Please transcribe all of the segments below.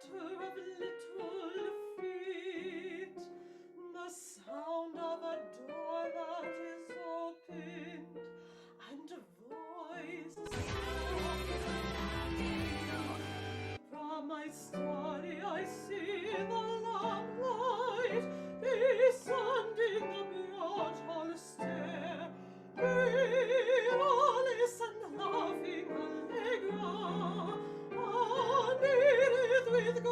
patter of little feet, the sound of a door that is opened, and a voice from my story I see the lamplight descending the broad hall stair. Alice and laughing Allegra, and Edith with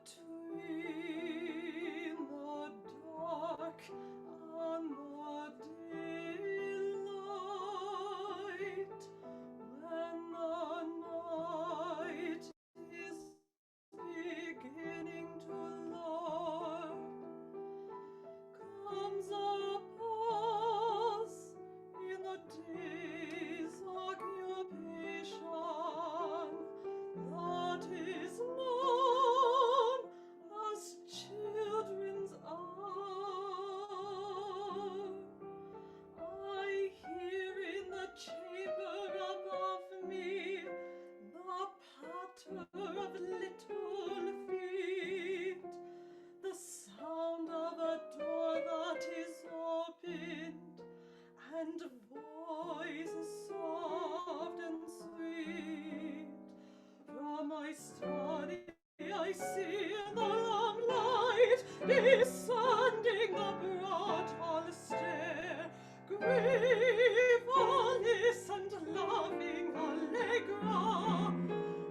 Between the dark and the daylight, when the night is beginning to lower, comes a pause in the day's occupation that is known as children's hour. I hear in the chamber above me the patter of little feet, the sound of a door that is opened, and voices soft and sweet. From my study I see the lamplight descending the broad hall stair, grave Alice and laughing Allegra,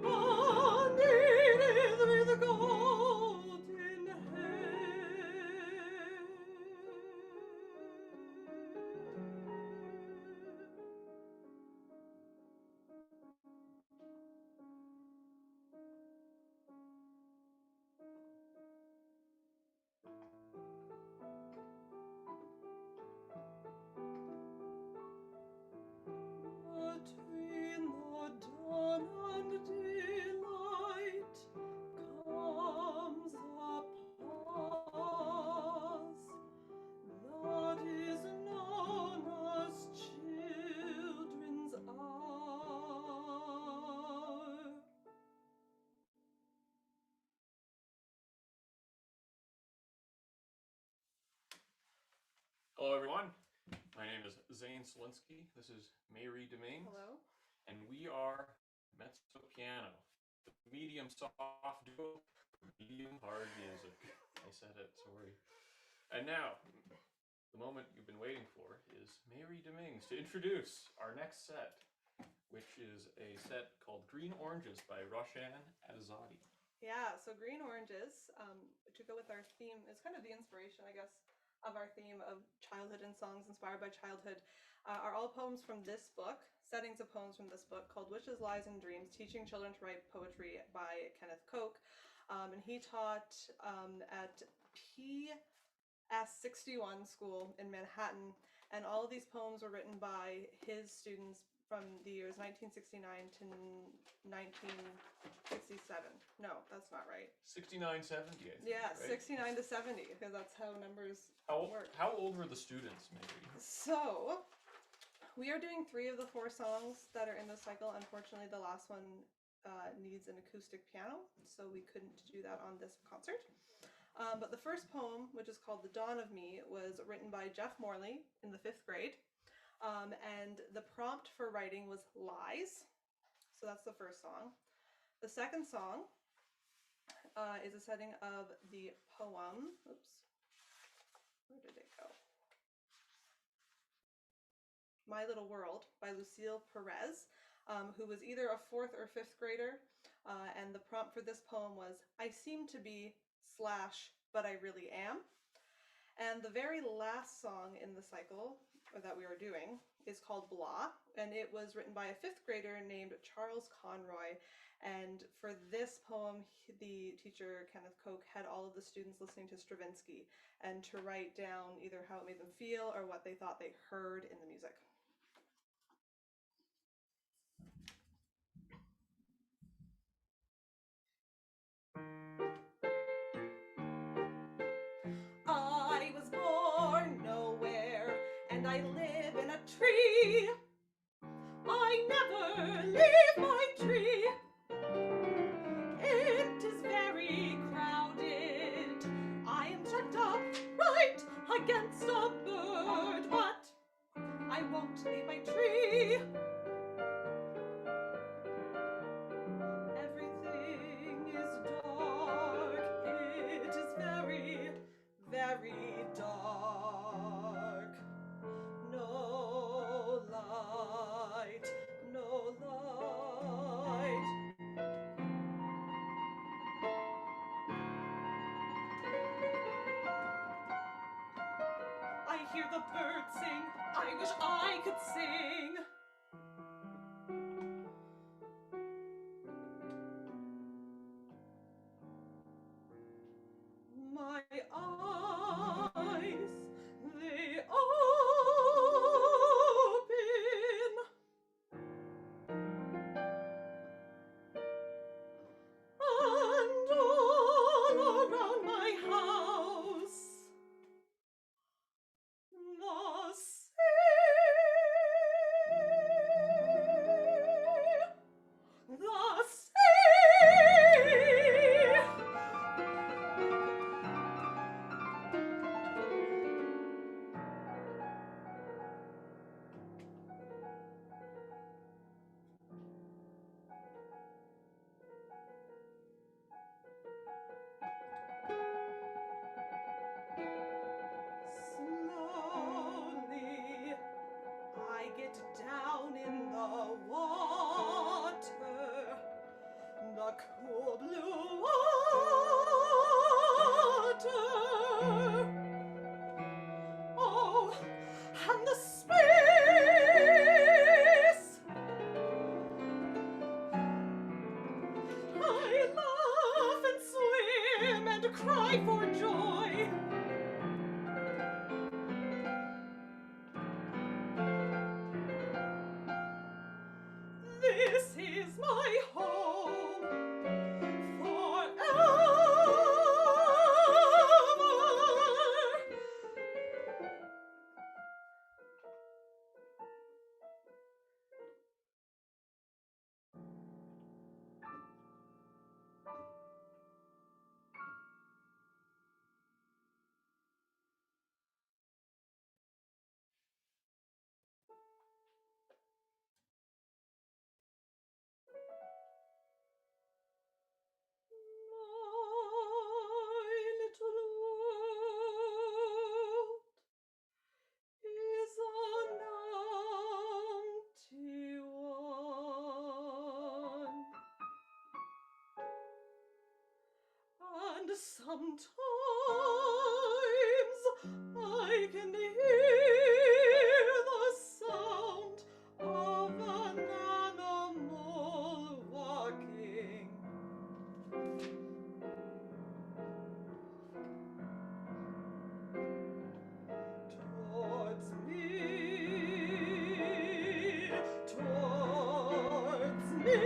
and Edith with golden hair. Between the dawn and daylight comes a pause that is known as children's hour. Hello everyone, my name is Zain Solinski, this is Máiri Demings. Hello. And we are Mezzopiano, the medium soft duo for medium hard music. I said it, sorry. And now, the moment you've been waiting for is Máiri Demings to introduce our next set, which is a set called Green Oranges by Roshan Azadi. Yeah, so Green Oranges, to go with our theme, is kind of the inspiration, I guess, of our theme of childhood and songs inspired by childhood, are all poems from this book, settings of poems from this book called Wishes, Lies, and Dreams, Teaching Children to Write Poetry by Kenneth Koch. And he taught at PS61 school in Manhattan, and all of these poems were written by his students from the years 1969 to 1967. No, that's not right. 69, 70, I think, Yeah, right? 69 to 70, because that's how numbers work. How old were the students, maybe? So, we are doing 3 of the 4 songs that are in the cycle. Unfortunately, the last one needs an acoustic piano, so we couldn't do that on this concert. But the first poem, which is called The Dawn of Me, was written by Jeff Morley in the 5th grade. And the prompt for writing was lies. So that's the first song. The second song is a setting of the poem. Oops. Where did it go? My Little World by Lucille Perez, who was either a 4th or 5th grader. And the prompt for this poem was, I seem to be / but I really am. And the very last song in the cycle that we are doing is called Blah, and it was written by a 5th grader named Charles Conroy. And for this poem, the teacher, Kenneth Koch, had all of the students listening to Stravinsky and to write down either how it made them feel or what they thought they heard in the music. I was born nowhere, and I live in a tree. I never leave my tree. It is very crowded. I am checked up right against a bird, but I won't leave my tree. Everything is dark. It is very, very dark. the birds sing. I wish I could sing. My eyes, they open, and all around my house the sea. Slowly, I get down in the water, the cool blue water. Oh, and the space. I laugh and swim and cry for joy. This is my home forever. My little world is an empty one, and sometimes I can hear the sound of an animal walking. Towards me, towards me.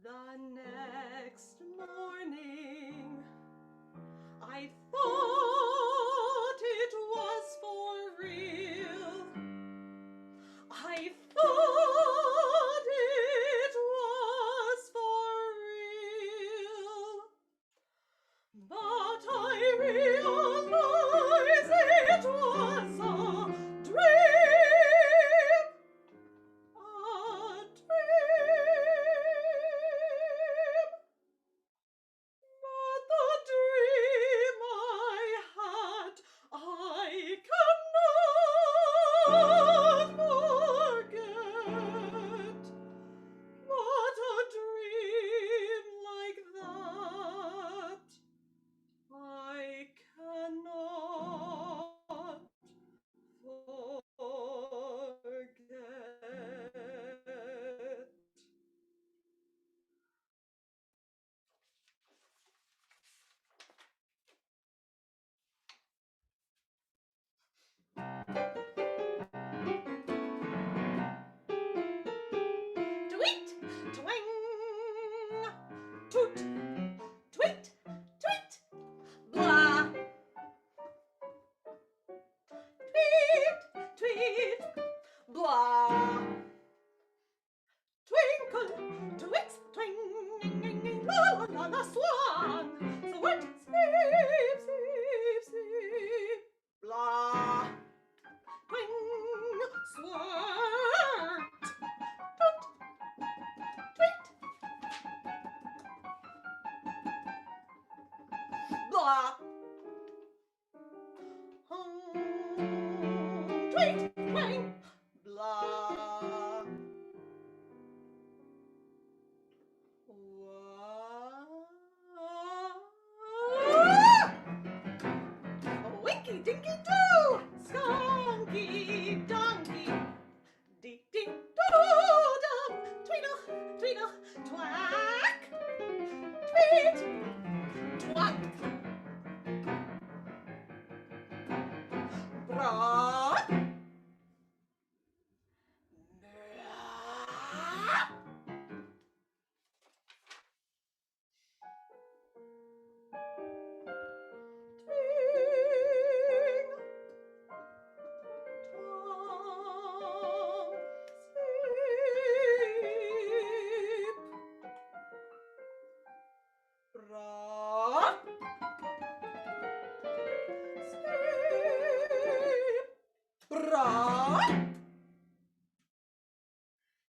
The next morning, I thought it was for real. I thought it was for real. But I realized it was a dream. A dream. But the dream I had, I cannot forget. What a dream like that, I cannot forget. Tweet, twang, toot, tweet, tweet, blah. Tweet, tweet, blah. Twinkle, twix, twing, la la la la, swan. So what? Sleep, sleep, sleep, blah. Twing, swirt. blah. Tweet, twang, blah. Winky dinky doo, skunky donkey, dee dee doo dum, tweedle tweedle twack, tweet twack, broad,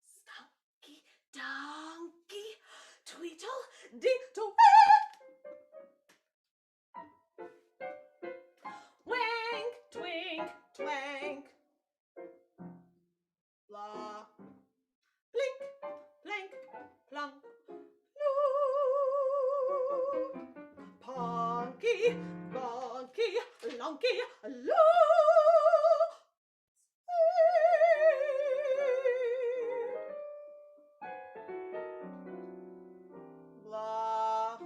Skunky donkey, tweedle diddle wank, twink, twank, blah, blink, blank, plunk, loo, ponky, bonky, lunky, loo, blah.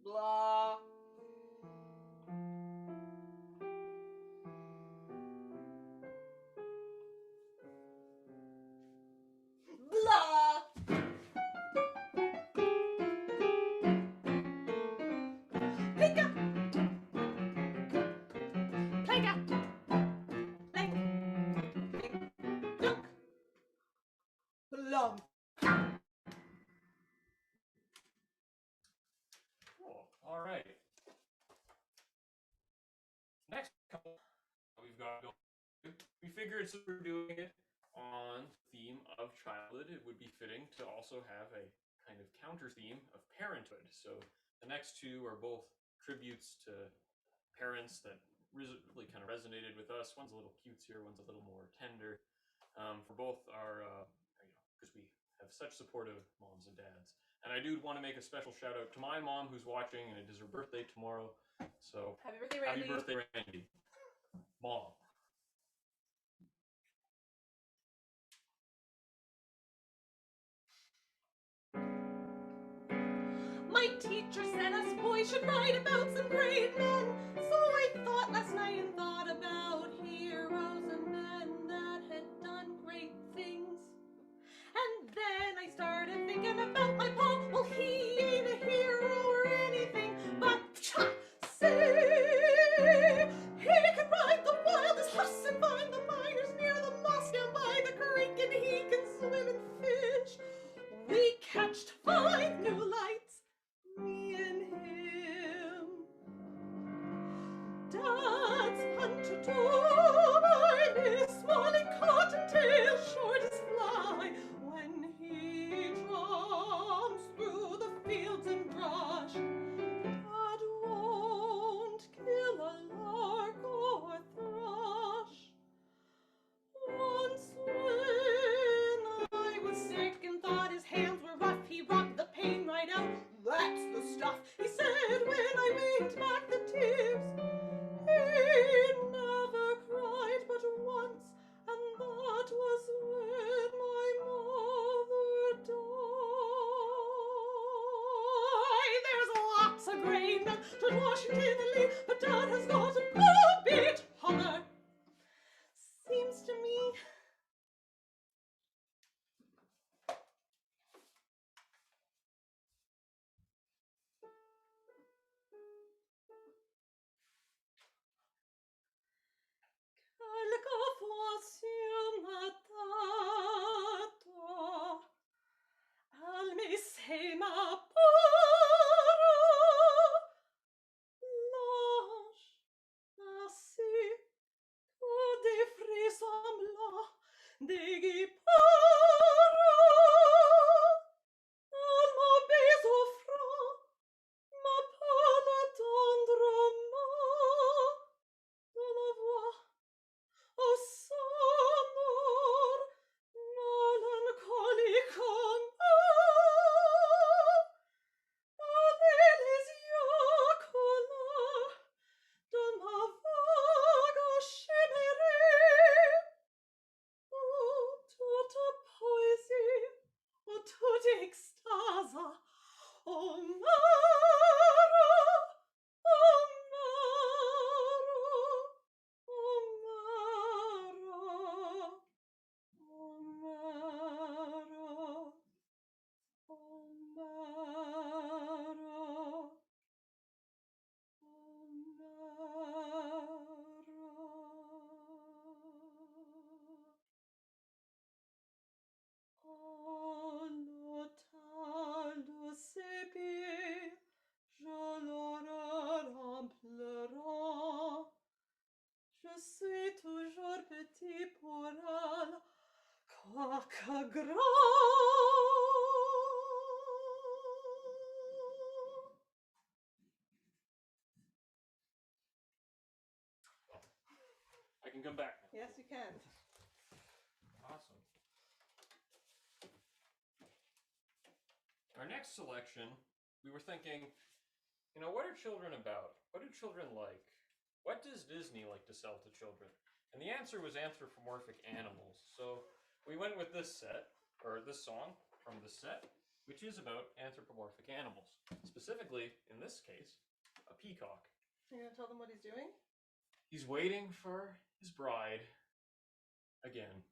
Blah. Blah. Pika. Planka. Blank. Blank. Dunk. Blum. Cool. All right. Next couple we've got going. We figured since we're doing it on the theme of childhood, it would be fitting to also have a kind of counter theme of parenthood. So the next two are both tributes to parents that really kind of resonated with us. One's a little cutesier, one's a little more tender. For both our, because we have such supportive moms and dads. And I do want to make a special shout out to my mom who's watching, and it is her birthday tomorrow. So Happy birthday, Randy. happy birthday, Randy. Mom. My teacher said us boys should write about some great men. So I thought last night and thought about heroes and men that had done great things. And then I started thinking about my Paul. Well, he ain't a hero or anything, but say he can ride the wildest horse and find the miners near the moss down by the creek, and he can swim and fish. We catched 5 new lights, me and him. Dad's hunter too, I miss Molly Cottontail, short as fly, when he trumps through the fields and brush. Dad won't kill a lark or thrush. Once when I was sick and thought his hands were rough, he rubbed the pain right out. That's the stuff, he said when I winked back the tears. He never cried but once, and that was when my mother died. There's lots of great men to Washington and Lee, but Dad has got a bit holler. Seems to me quelquefois sur ma tête, elle me sait ma peur, I can come back now. Yes, you can. Awesome. Our next selection, we were thinking, what are children about? What do children like? What does Disney like to sell to children? And the answer was anthropomorphic animals. So we went with this song from this set, which is about anthropomorphic animals. Specifically, in this case, a peacock. You're going to tell them what he's doing? He's waiting for his bride again.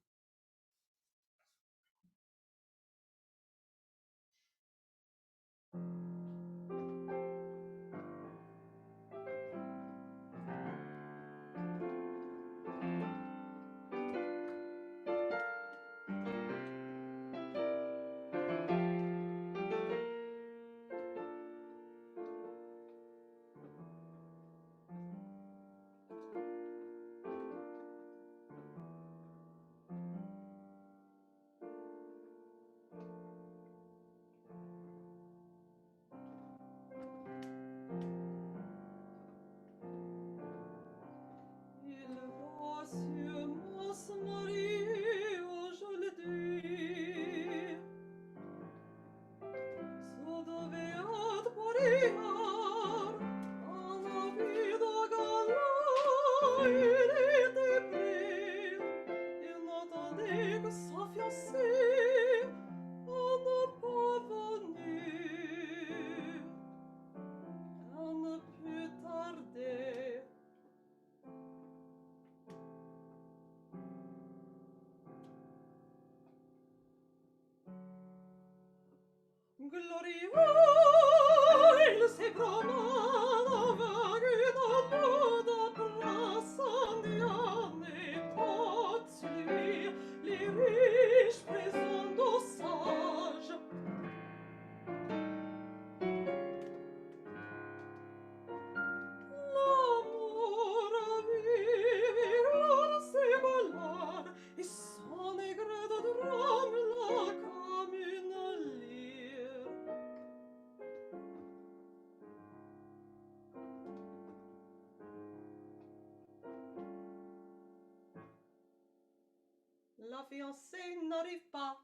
La fiancée n'arrive pas.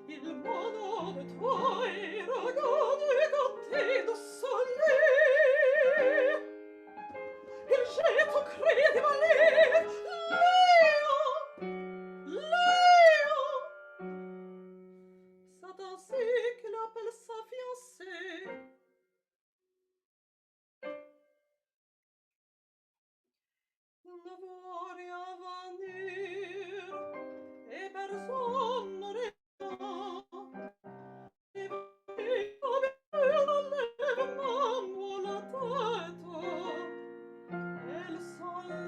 Il mono de toi et regarde côté de soleil. Il jette au cri des vallées. Léo. C'est ainsi qu'il appelle sa fiancée. Il ne voit rien venir et personne ne répond. Il lève même la tête. Elle s'enlève.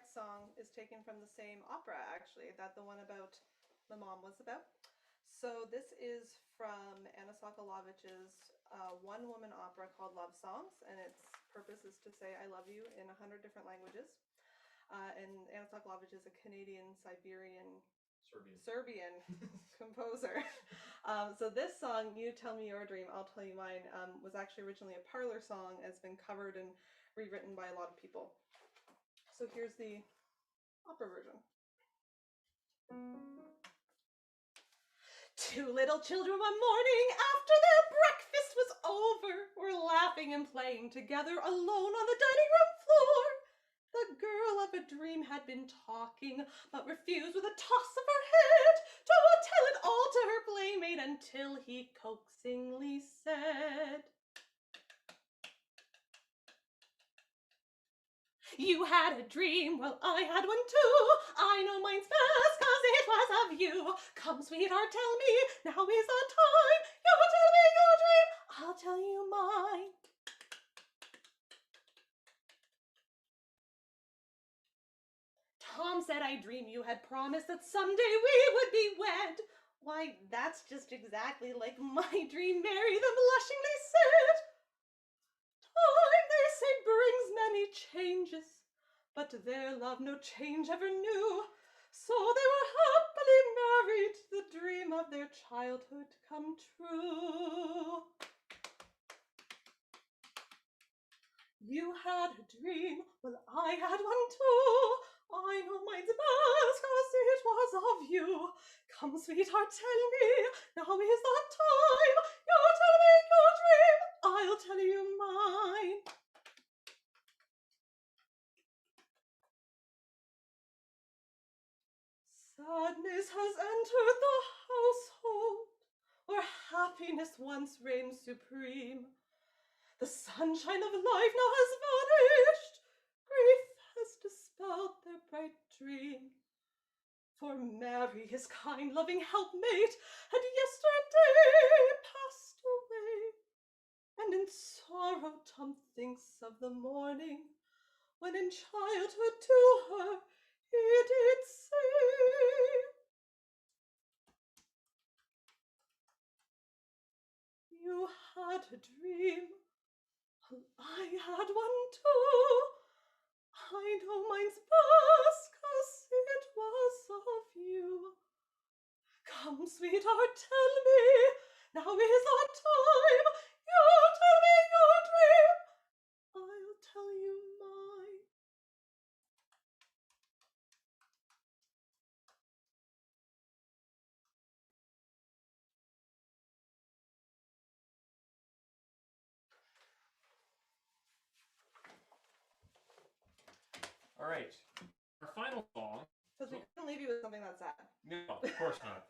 next song is taken from the same opera, actually, that the one about my mom was about. So this is from Anna Sokolovich's one-woman opera called Love Songs, and its purpose is to say I love you in 100 different languages. And Anna Sokolovic is a Serbian composer. So this song, You Tell Me Your Dream, I'll Tell You Mine, was actually originally a parlor song and has been covered and rewritten by a lot of people. So here's the opera version. Two little children one morning after their breakfast was over were laughing and playing together alone on the dining room floor. The girl of a dream had been talking, but refused with a toss of her head to tell it all to her playmate until he coaxingly said, You had a dream, well I had one too. I know mine's best, 'cause it was of you. Come, sweetheart, tell me, now is the time. You tell me your dream, I'll tell you mine. Tom said, I dream you had promised that someday we would be wed. Why, that's just exactly like my dream, Mary the blushingly said. Time, they say, brings many changes, but their love no change ever knew. So they were happily married, the dream of their childhood come true. You had a dream, well I had one too. I know mine's best, 'cause it was of you. Come, sweetheart, tell me, now is the time. You tell me your dream, I'll tell you mine. Sadness has entered the household, where happiness once reigned supreme. The sunshine of life now has vanished. Grief has dispelled their bright dream. For Mary, his kind, loving helpmate, had yesterday passed away. And in sorrow Tom thinks of the morning when in childhood to her he did say, You had a dream, I had one too. I know mine's best, 'cause it was of you. Come, sweetheart, tell me, now is the time. You tell me your dream, I'll tell you mine. All right. Our final song. Because we couldn't leave you with something that's sad. No, of course not.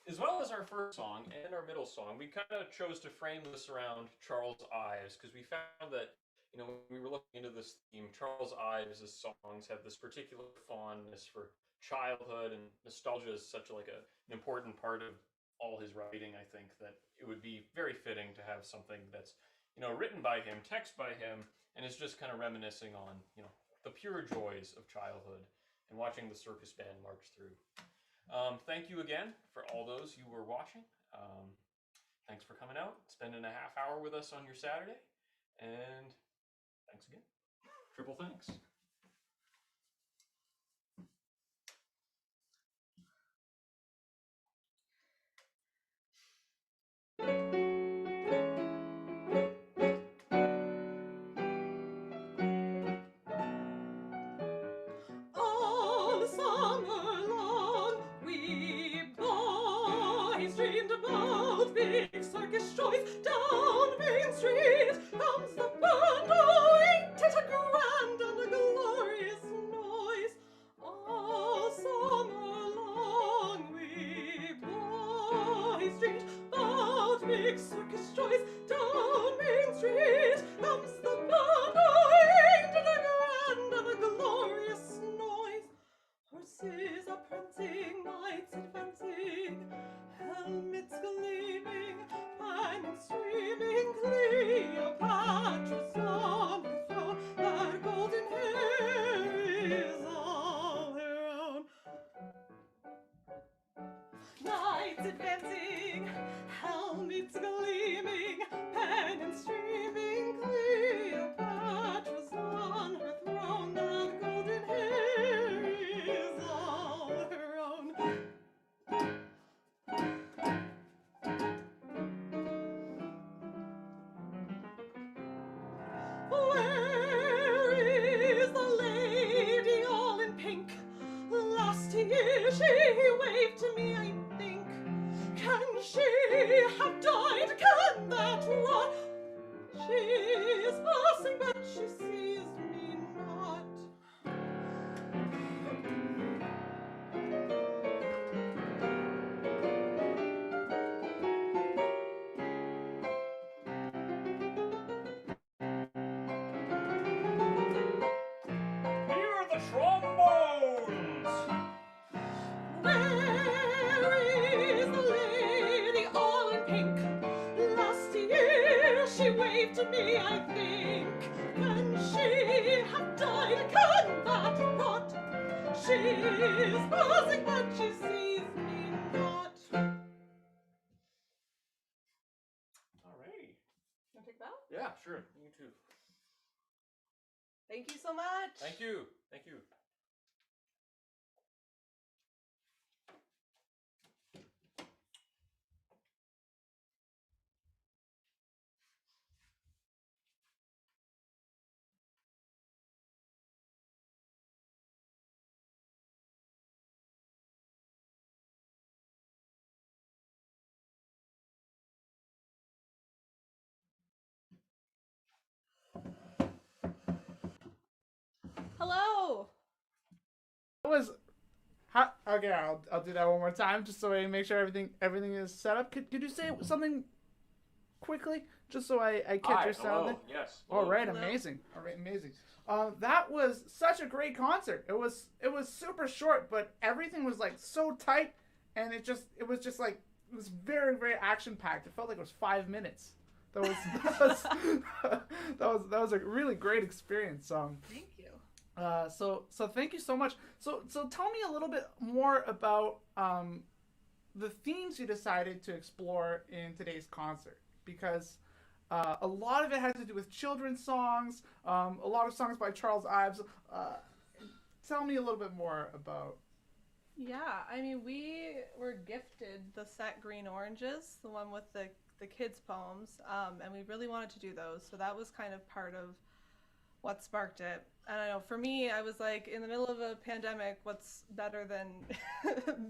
As well as our first song and our middle song, we kind of chose to frame this around Charles Ives because we found that, when we were looking into this theme, Charles Ives' songs have this particular fondness for childhood, and nostalgia is such an important part of all his writing. I think that it would be very fitting to have something that's written by him, text by him, and is just kind of reminiscing on the pure joys of childhood and watching the circus band march through. Thank you again for all those you were watching. Thanks for coming out, spending a half hour with us on your Saturday, and thanks again. Triple thanks. All summer long we boys dreamed about big circus joys. Down Main Street comes the band, oh, ain't it a grand and a glorious noise? All summer long we boys dreamed about big circus joys. Down Main Street comes the band, oh, ain't it a grand and a glorious noise? Horses are prancing, knights advancing, helmets gleaming, pennants streaming, Cleopatra's on the throne, their golden hair year she waved to me, I think. Can she have died? Can that rot? She is passing, but she sees me not. Here are the trombones! Where is the lady all in pink? Last year she waved to me, I think. Can she have died? Can that rot? She is passing, but she sees me not. Alrighty. Want to take that? Yeah, sure. You too. Thank you so much. Thank you. Thank you. Hello. That was okay. I'll do that one more time just so I make sure everything is set up. Could you say something quickly just so I catch your sound? Hello. Yes. All right, Hello. amazing. All right, amazing. That was such a great concert. It was super short, but everything was like so tight, and it was very very action packed. It felt like it was 5 minutes. That was a really great experience. Thank you. So thank you so much. So tell me a little bit more about the themes you decided to explore in today's concert, because a lot of it has to do with children's songs, a lot of songs by Charles Ives. Tell me a little bit more about. Yeah, I mean, we were gifted the set Green Oranges, the one with the kids' poems, and we really wanted to do those. So that was kind of part of what sparked it. And I know for me, I was like, in the middle of a pandemic, what's better than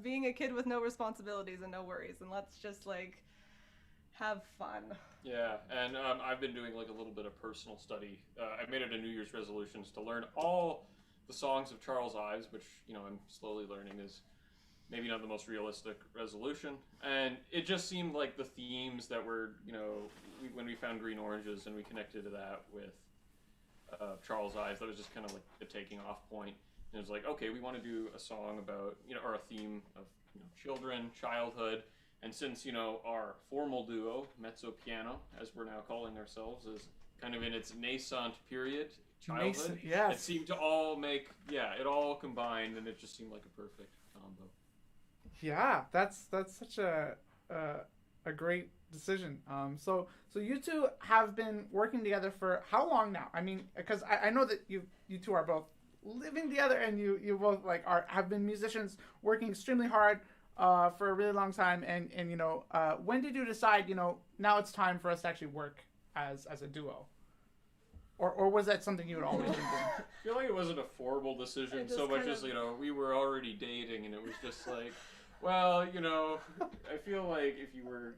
being a kid with no responsibilities and no worries, and let's just like have fun. Yeah, and I've been doing like a little bit of personal study. I made it a New Year's resolutions to learn all the songs of Charles Ives, which I'm slowly learning is maybe not the most realistic resolution. And it just seemed like the themes that were when we found Green Oranges and we connected to that with Charles Ives, that was just kind of like the taking off point. And it was like, okay, we want to do a song about or a theme of children, childhood. And since our formal duo, Mezzopiano, as we're now calling ourselves, is kind of in its nascent period, childhood, yes. it seemed to all make it all combined, and it just seemed like a perfect combo. Yeah, that's such a great decision. So you two have been working together for how long now? I mean, because I know that you two are both living together, and you both have been musicians working extremely hard for a really long time. And when did you decide now it's time for us to actually work as a duo? Or was that something you had always been doing? I feel like it wasn't a formal decision so much as we were already dating, and it was just like, well, I feel like if you were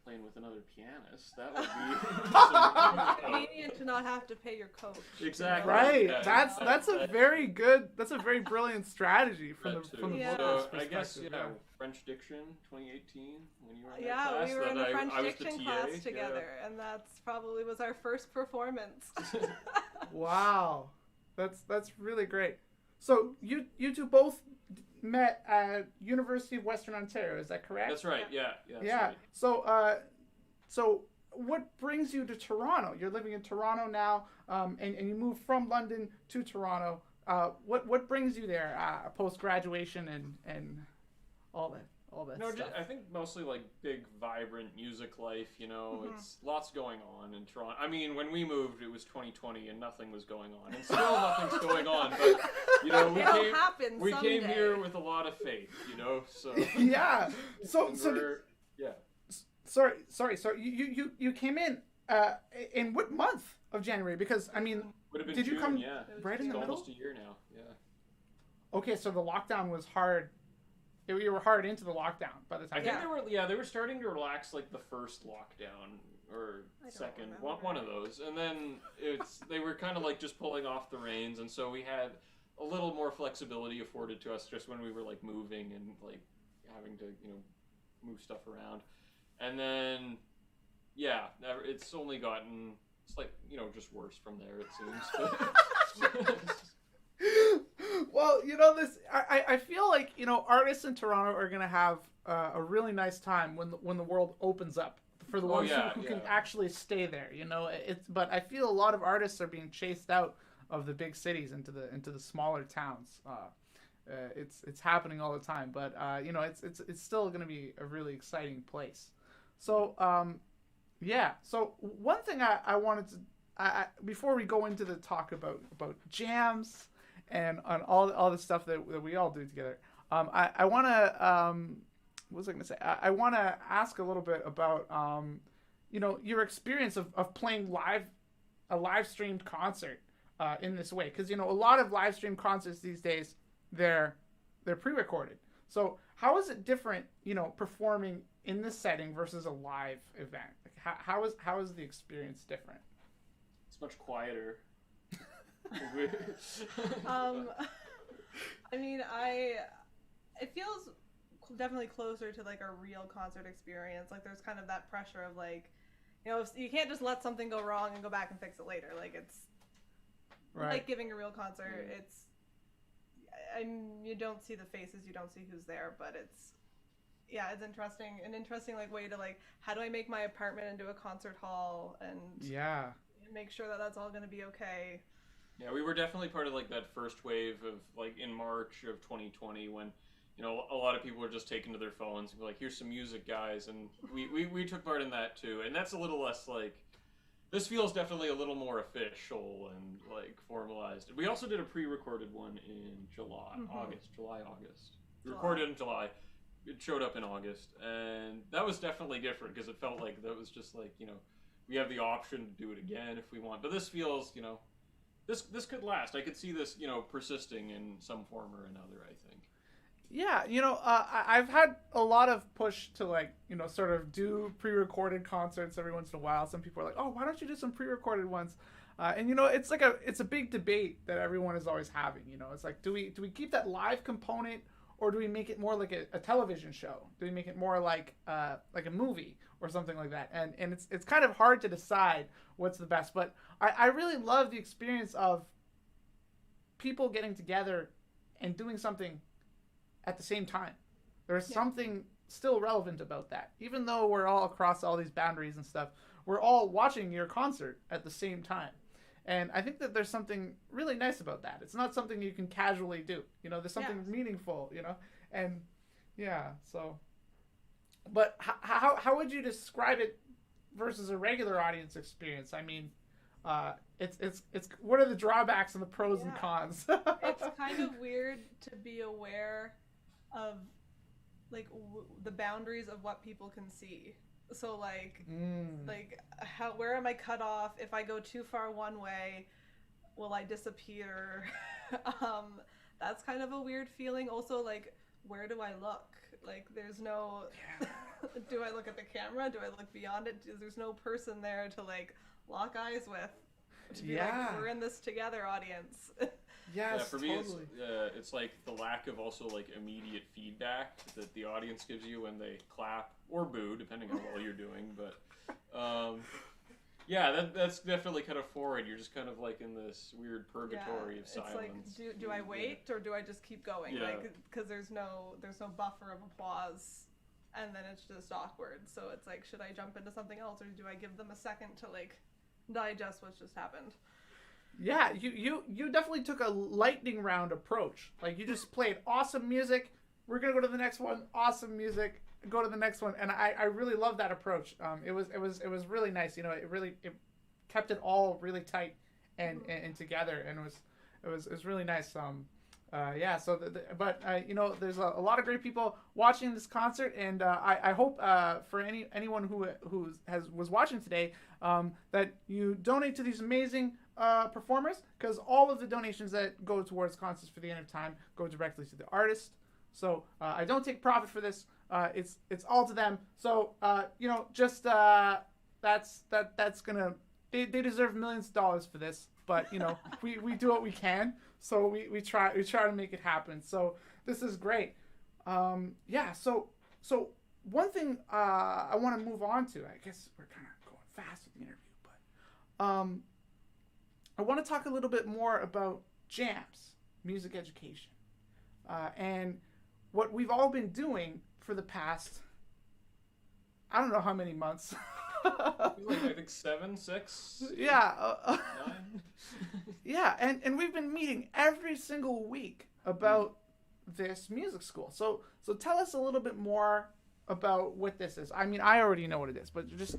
playing with another pianist, that would be Convenient to not have to pay your coach. Exactly. Right. Yeah, that's a very brilliant strategy from the Yeah. vocalist So I guess perspective. French diction 2018 when you were in that Yeah, class. we were in the French I was the diction TA, class together, and that's probably was our first performance. Wow, that's really great. So you two both met at University of Western Ontario, is that correct? That's right. Yeah. That's Yeah. right. So what brings you to Toronto? You're living in Toronto now, and you moved from London to Toronto. What brings you there post graduation and all that stuff? I think mostly like big, vibrant music life. It's lots going on in Toronto. I mean, when we moved, it was 2020 and nothing was going on, and still nothing's going on. But we came here with a lot of faith. So Yeah. So yeah. Sorry. You came in what month of January? Because I mean, Would have been did June, you come yeah. right in the It's middle? almost a year now. Yeah. Okay, so the lockdown was hard. You were hard into the lockdown by the time. I think they were starting to relax like the first lockdown or second, one of those, and then they were kind of like just pulling off the reins, and so we had a little more flexibility afforded to us just when we were like moving and like having to move stuff around, and then it's only gotten like just worse from there it seems. Well, I feel like artists in Toronto are gonna have a really nice time when the world opens up for the ones who can actually stay there. But I feel a lot of artists are being chased out of the big cities into the smaller towns. It's happening all the time, but it's still gonna be a really exciting place. So So one thing I wanted to before we go into the talk about jams and on all the stuff that we all do together, I want to what was I going to say? I want to ask a little bit about your experience of playing a live streamed concert in this way, because a lot of live streamed concerts these days they're pre-recorded. So how is it different, performing in this setting versus a live event? Like how is the experience different? It's much quieter. I mean, it feels definitely closer to like a real concert experience. Like there's kind of that pressure of like, you can't just let something go wrong and go back and fix it later. Like it's like giving a real concert. It's you don't see the faces, you don't see who's there, but it's an interesting like way to like, how do I make my apartment into a concert hall and make sure that that's all going to be okay. Yeah, we were definitely part of like that first wave of like in March of 2020 when a lot of people were just taking to their phones and be like, here's some music, guys, and we took part in that too, and that's a little less like, this feels definitely a little more official and like formalized. We also did a pre-recorded one in July. We recorded in July. It showed up in August, and that was definitely different because it felt like that was just like, we have the option to do it again if we want. But this feels, this could last. I could see this, persisting in some form or another, I think. Yeah, I've had a lot of push to like, sort of do pre-recorded concerts every once in a while. Some people are like, oh, why don't you do some pre-recorded ones? And it's like it's a big debate that everyone is always having. It's like, do we keep that live component, or do we make it more like a television show? Do we make it more like a movie or something like that? And it's kind of hard to decide what's the best. But I really love the experience of people getting together and doing something at the same time. There's something still relevant about that. Even though we're all across all these boundaries and stuff, we're all watching your concert at the same time. And I think that there's something really nice about that. It's not something you can casually do. There's something meaningful, and so. But how would you describe it versus a regular audience experience? I mean, it's what are the drawbacks and the pros and cons? It's kind of weird to be aware of like the boundaries of what people can see. So like where am I cut off? If I go too far one way, will I disappear? That's kind of a weird feeling. Also, like, where do I look? Like, there's no do I look at the camera? Do I look beyond it? There's no person there to like lock eyes with, to be like, we're in this together, audience. Yes, for me, totally. it's like the lack of also like immediate feedback that the audience gives you when they clap or boo, depending on how well you're doing. But that's definitely kind of foreign. You're just kind of like in this weird purgatory of silence. It's like, do I wait or do I just keep going? Yeah. Like, because there's no buffer of applause, and then it's just awkward. So it's like, should I jump into something else, or do I give them a second to like digest what's just happened? Yeah, you definitely took a lightning round approach. Like, you just played awesome music. We're gonna go to the next one. Awesome music. Go to the next one. And I really love that approach. It was really nice. It kept it all really tight and together, and it was really nice. Yeah. So, but there's a lot of great people watching this concert, and I hope for anyone who was watching today that you donate to these amazing performers, because all of the donations that go towards Concerts for the End of Time go directly to the artist. So I don't take profit for this. It's all to them. So that's gonna they deserve millions of dollars for this. But we do what we can. So we try to make it happen. So this is great. So one thing I want to move on to. I guess we're kind of going fast with the interview, but I want to talk a little bit more about jams, music education, and what we've all been doing for the past, I don't know how many months. I think 7, 6. Yeah. 9. Yeah, and we've been meeting every single week about this music school. So tell us a little bit more about what this is. I mean, I already know what it is, but just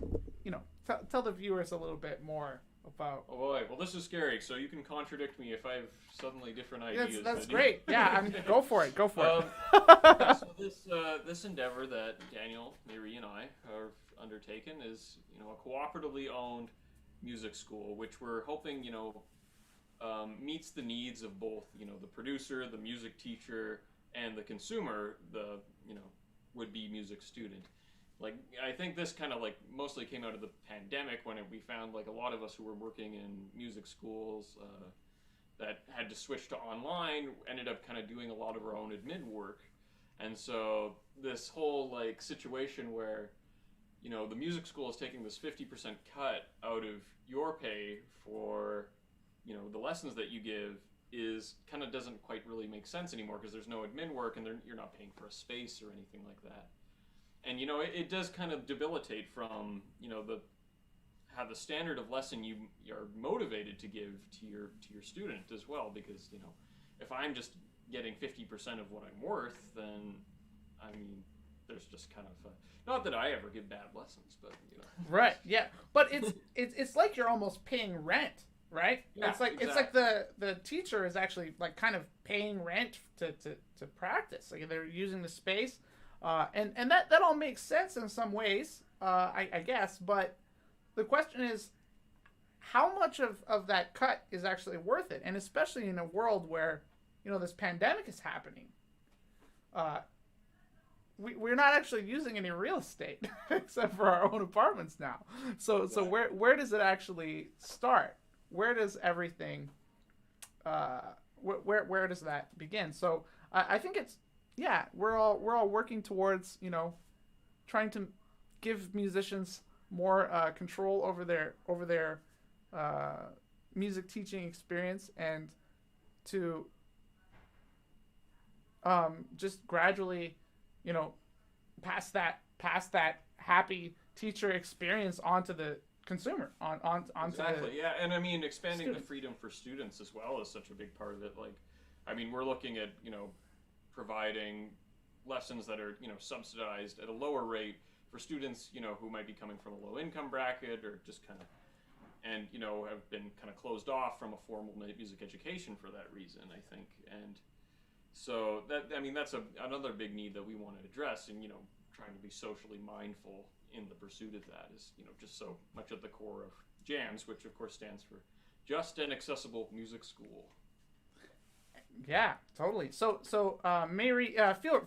tell the viewers a little bit more about. Oh boy, well this is scary. So you can contradict me if I have suddenly different ideas. That's great. Yeah, go for it. Go for it. So this endeavor that Daniel, Máiri, and I have undertaken is a cooperatively owned music school, which we're hoping meets the needs of both the producer, the music teacher, and the consumer, the would-be music student. Like, I think this kind of mostly came out of the pandemic when we found a lot of us who were working in music schools that had to switch to online ended up kind of doing a lot of our own admin work. And so this whole situation where the music school is taking this 50% cut out of your pay for the lessons that you give is kind of doesn't quite really make sense anymore, because there's no admin work and you're not paying for a space or anything like that. And it does kind of debilitate from how the standard of lesson you are motivated to give to your student as well, because if I'm just getting 50% of what I'm worth, then I mean there's just kind of not that I ever give bad lessons, but Right. Yeah. But it's like you're almost paying rent, right? Yeah, it's like exactly. It's like the teacher is actually kind of paying rent to practice. Like they're using the space, and that all makes sense in some ways, I guess. But the question is, how much of that cut is actually worth it? And especially in a world where this pandemic is happening. We're not actually using any real estate except for our own apartments now. So where does it actually start? Where does everything? Where does that begin? So I think we're all working towards trying to give musicians more control over their music teaching experience, and to just gradually pass that happy teacher experience onto the consumer, onto exactly. the Yeah, and I mean expanding students. the freedom for students as well is such a big part of it. I mean, we're looking at providing lessons that are subsidized at a lower rate for students who might be coming from a low income bracket, or just kind of and have been kind of closed off from a formal music education for that reason, I think. And so that's another big need that we want to address, and trying to be socially mindful in the pursuit of that is just so much at the core of JAMS, which of course stands for Just and Accessible Music School. Yeah, totally. So Máiri,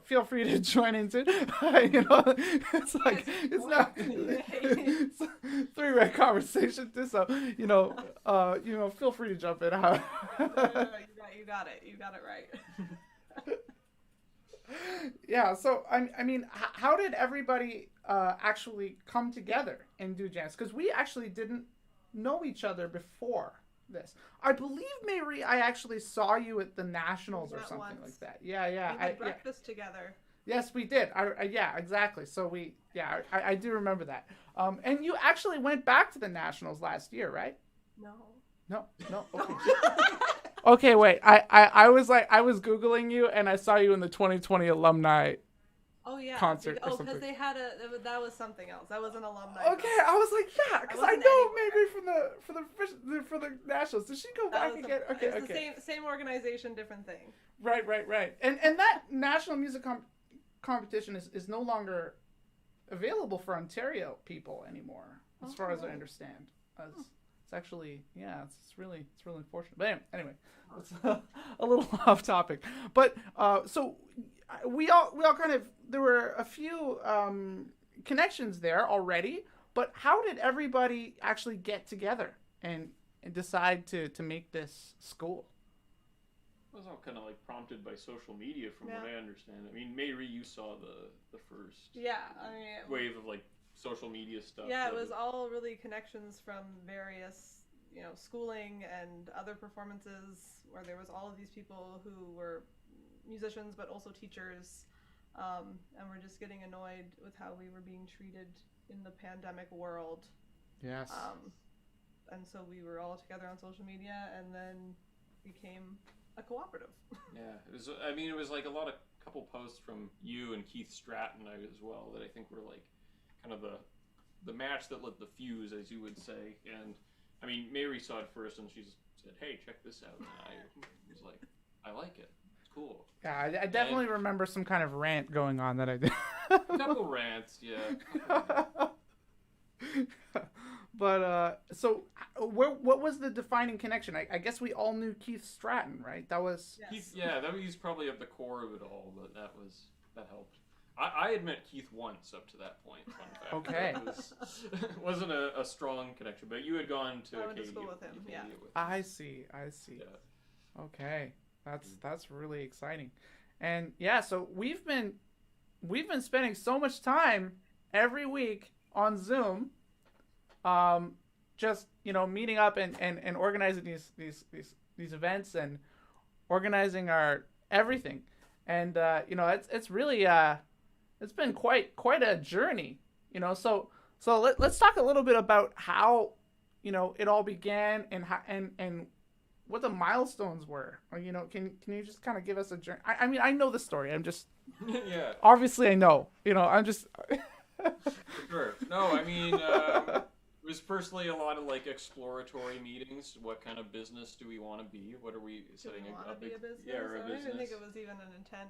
feel free to join in too. It's not it's a three-way conversation too. So feel free to jump in. You got it right. Yeah. So I mean, how did everybody actually come together and do jams? Because we actually didn't know each other before this. I believe, Máiri, I actually saw you at the Nationals or something once. like that. Yeah. We had breakfast together. Yes, we did. Yeah, exactly. So I do remember that. And you actually went back to the Nationals last year, right? No. Okay. Okay, wait. I was Googling you and I saw you in the 2020 alumni Oh yeah, concert or because something. they had that was something else. That was an alumni. Okay, I was like, yeah, because I wasn't know anywhere. maybe for the nationals. Did she go That back was again? Okay, it's okay. the same organization, different thing. Right. And that national music competition is no longer available for Ontario people anymore, as far as I understand. It's actually, yeah, it's really unfortunate. But anyway, it's a little off topic. But so we all kind of, there were a few connections there already. But how did everybody actually get together and decide to make this school? It was all kind of like prompted by social media, from what I understand. I mean, Máiri, you saw the first wave of like social media stuff. Yeah, it was all really connections from various, schooling and other performances where there was all of these people who were musicians but also teachers, and were just getting annoyed with how we were being treated in the pandemic world. Yes. And so we were all together on social media and then became a cooperative. Yeah, it was. I mean, it was like a couple posts from you and Keith Stratton as well that I think were like kind of the match that lit the fuse, as you would say. And I mean, Máiri saw it first, and she said, "Hey, check this out." And I was like, "I like it. It's cool." Yeah, I definitely remember some kind of rant going on that I did. A couple rants, yeah. But so, what was the defining connection? I guess we all knew Keith Stratton, right? That was Keith, yeah. That was probably at the core of it all, but that helped. I had met Keith once up to that point. Fun fact. Okay. It wasn't a strong connection, but you had gone to went to school with him. Yeah. I see. Yeah. Okay, that's really exciting, and yeah. So we've been spending so much time every week on Zoom. Just meeting up and organizing these events and organizing our everything, and it's really it's been quite a journey, so let's talk a little bit about how it all began and how and what the milestones were, or can you just kind of give us a journey? I mean, I know the story. I'm just yeah. Obviously I know. I'm just Sure. No, I mean. It was personally a lot of like exploratory meetings. What kind of business do we want to be? What are we setting a business? or a I don't business? even think it was even an intent.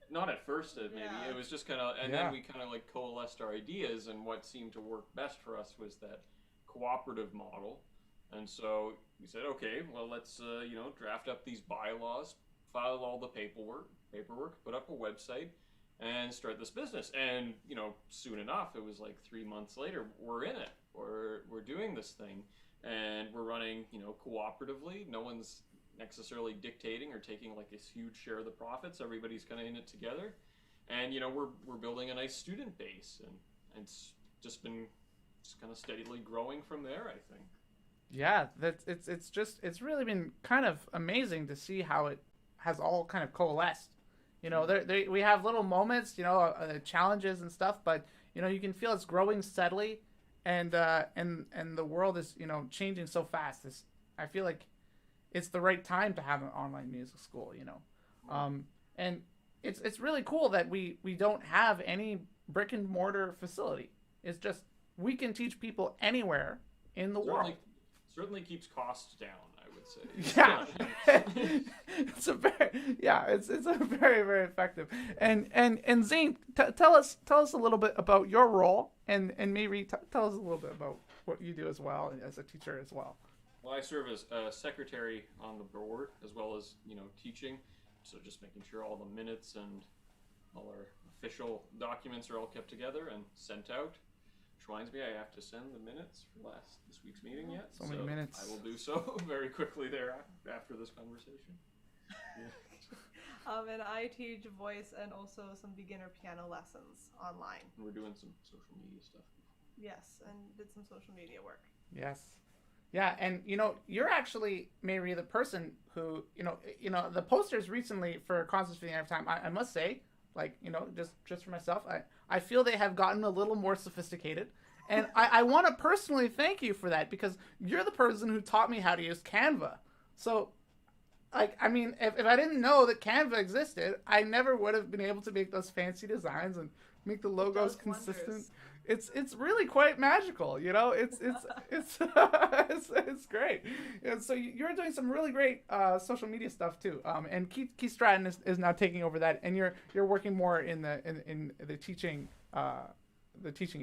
Not at first, maybe. Yeah. It was just kind of, and then we kind of like coalesced our ideas, and what seemed to work best for us was that cooperative model. And so we said, okay, well, let's draft up these bylaws, file all the paperwork, put up a website, and start this business. And soon enough, it was like 3 months later, we're in it. We're doing this thing, and we're running cooperatively. No one's necessarily dictating or taking like this huge share of the profits. Everybody's kind of in it together, and we're building a nice student base, and it's just been kind of steadily growing from there, I think. Yeah, it's really been kind of amazing to see how it has all kind of coalesced. We have little moments, challenges and stuff, but you can feel it's growing steadily, and the world is changing so fast. I feel like it's the right time to have an online music school. And it's really cool that we don't have any brick and mortar facility. It's just we can teach people anywhere in the world. Certainly keeps costs down, I would say. Yeah, it's a very, very effective. And Zain, tell us a little bit about your role, and Máiri, tell us a little bit about what you do as well as a teacher as well. Well, I serve as a secretary on the board as well as teaching, so just making sure all the minutes and all our official documents are all kept together and sent out. Reminds me, I have to send the minutes for this week's meeting yet. So many minutes. I will do so very quickly there after this conversation. Yeah. And I teach voice and also some beginner piano lessons online. And we're doing some social media stuff. Yes, and did some social media work. Yes. Yeah, and you're actually, Máiri, the person who, the posters recently for Concerts for the End of Time, I must say, like, just for myself, I feel they have gotten a little more sophisticated. And I want to personally thank you for that, because you're the person who taught me how to use Canva. So like, I mean, if I didn't know that Canva existed, I never would have been able to make those fancy designs and make the logos consistent. Wonders. It's really quite magical, you know. It's it's great. And so you're doing some really great social media stuff too. And Keith Stratton is now taking over that, and you're working more in the teaching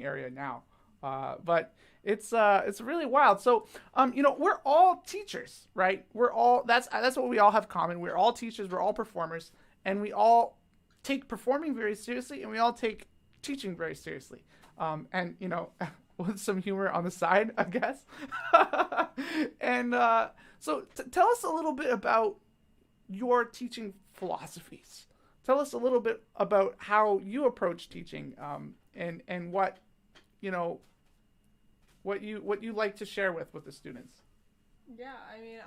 area now. But it's really wild. So you know, we're all teachers, right? We're all that's what we all have common. We're all teachers. We're all performers, and we all take performing very seriously, and we all take teaching very seriously. And you know, with some humor on the side, I guess. And so tell us a little bit about your teaching philosophies. Tell us a little bit about how you approach teaching, and what, you know, what you like to share with the students. Yeah, I mean,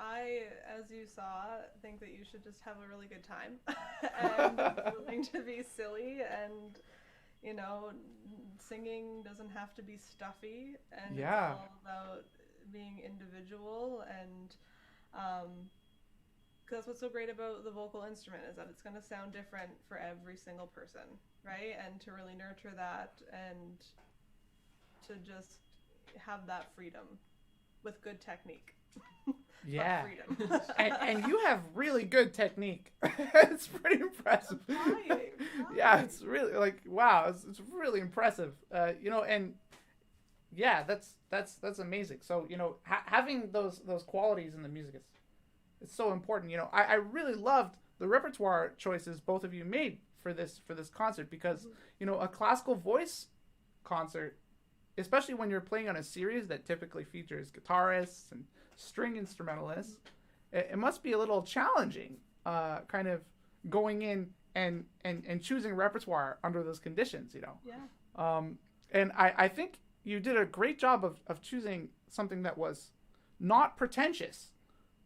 as you saw, think that you should just have a really good time and be willing to be silly, and you know, singing doesn't have to be stuffy, and Yeah. it's all about being individual, and because that's what's so great about the vocal instrument, is that it's going to sound different for every single person, right? And to really nurture that, and to just have that freedom with good technique. Yeah. Freedom. And you have really good technique. It's pretty impressive. Trying. Yeah, it's really like, wow, it's really impressive. You know, and yeah, that's amazing. So, you know, having those qualities in the music it's so important. You know, I really loved the repertoire choices both of you made for this concert, because you know, a classical voice concert, especially when you're playing on a series that typically features guitarists and string instrumentalists, it must be a little challenging, kind of going in and choosing repertoire under those conditions, you know. Yeah. And I think you did a great job of choosing something that was not pretentious,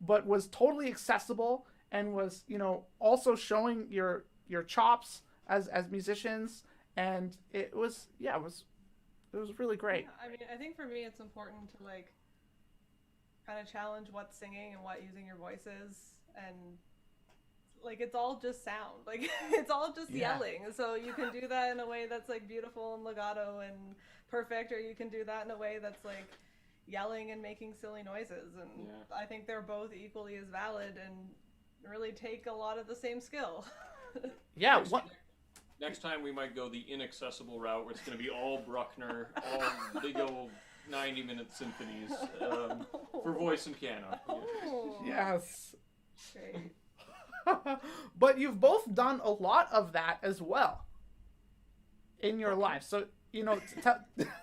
but was totally accessible, and was, you know, also showing your chops as musicians, and it was really great. Yeah, I mean, I think for me it's important to like kind of challenge what's singing and what using your voice is, and like it's all just sound. Like it's all just yelling. So you can do that in a way that's like beautiful and legato and perfect, or you can do that in a way that's like yelling and making silly noises, and I think they're both equally as valid and really take a lot of the same skill. Yeah. Next time we might go the inaccessible route, where it's going to be all Bruckner, all big old 90-minute symphonies for voice and piano. Oh, Yes. great. But you've both done a lot of that as well in your life. So, you know,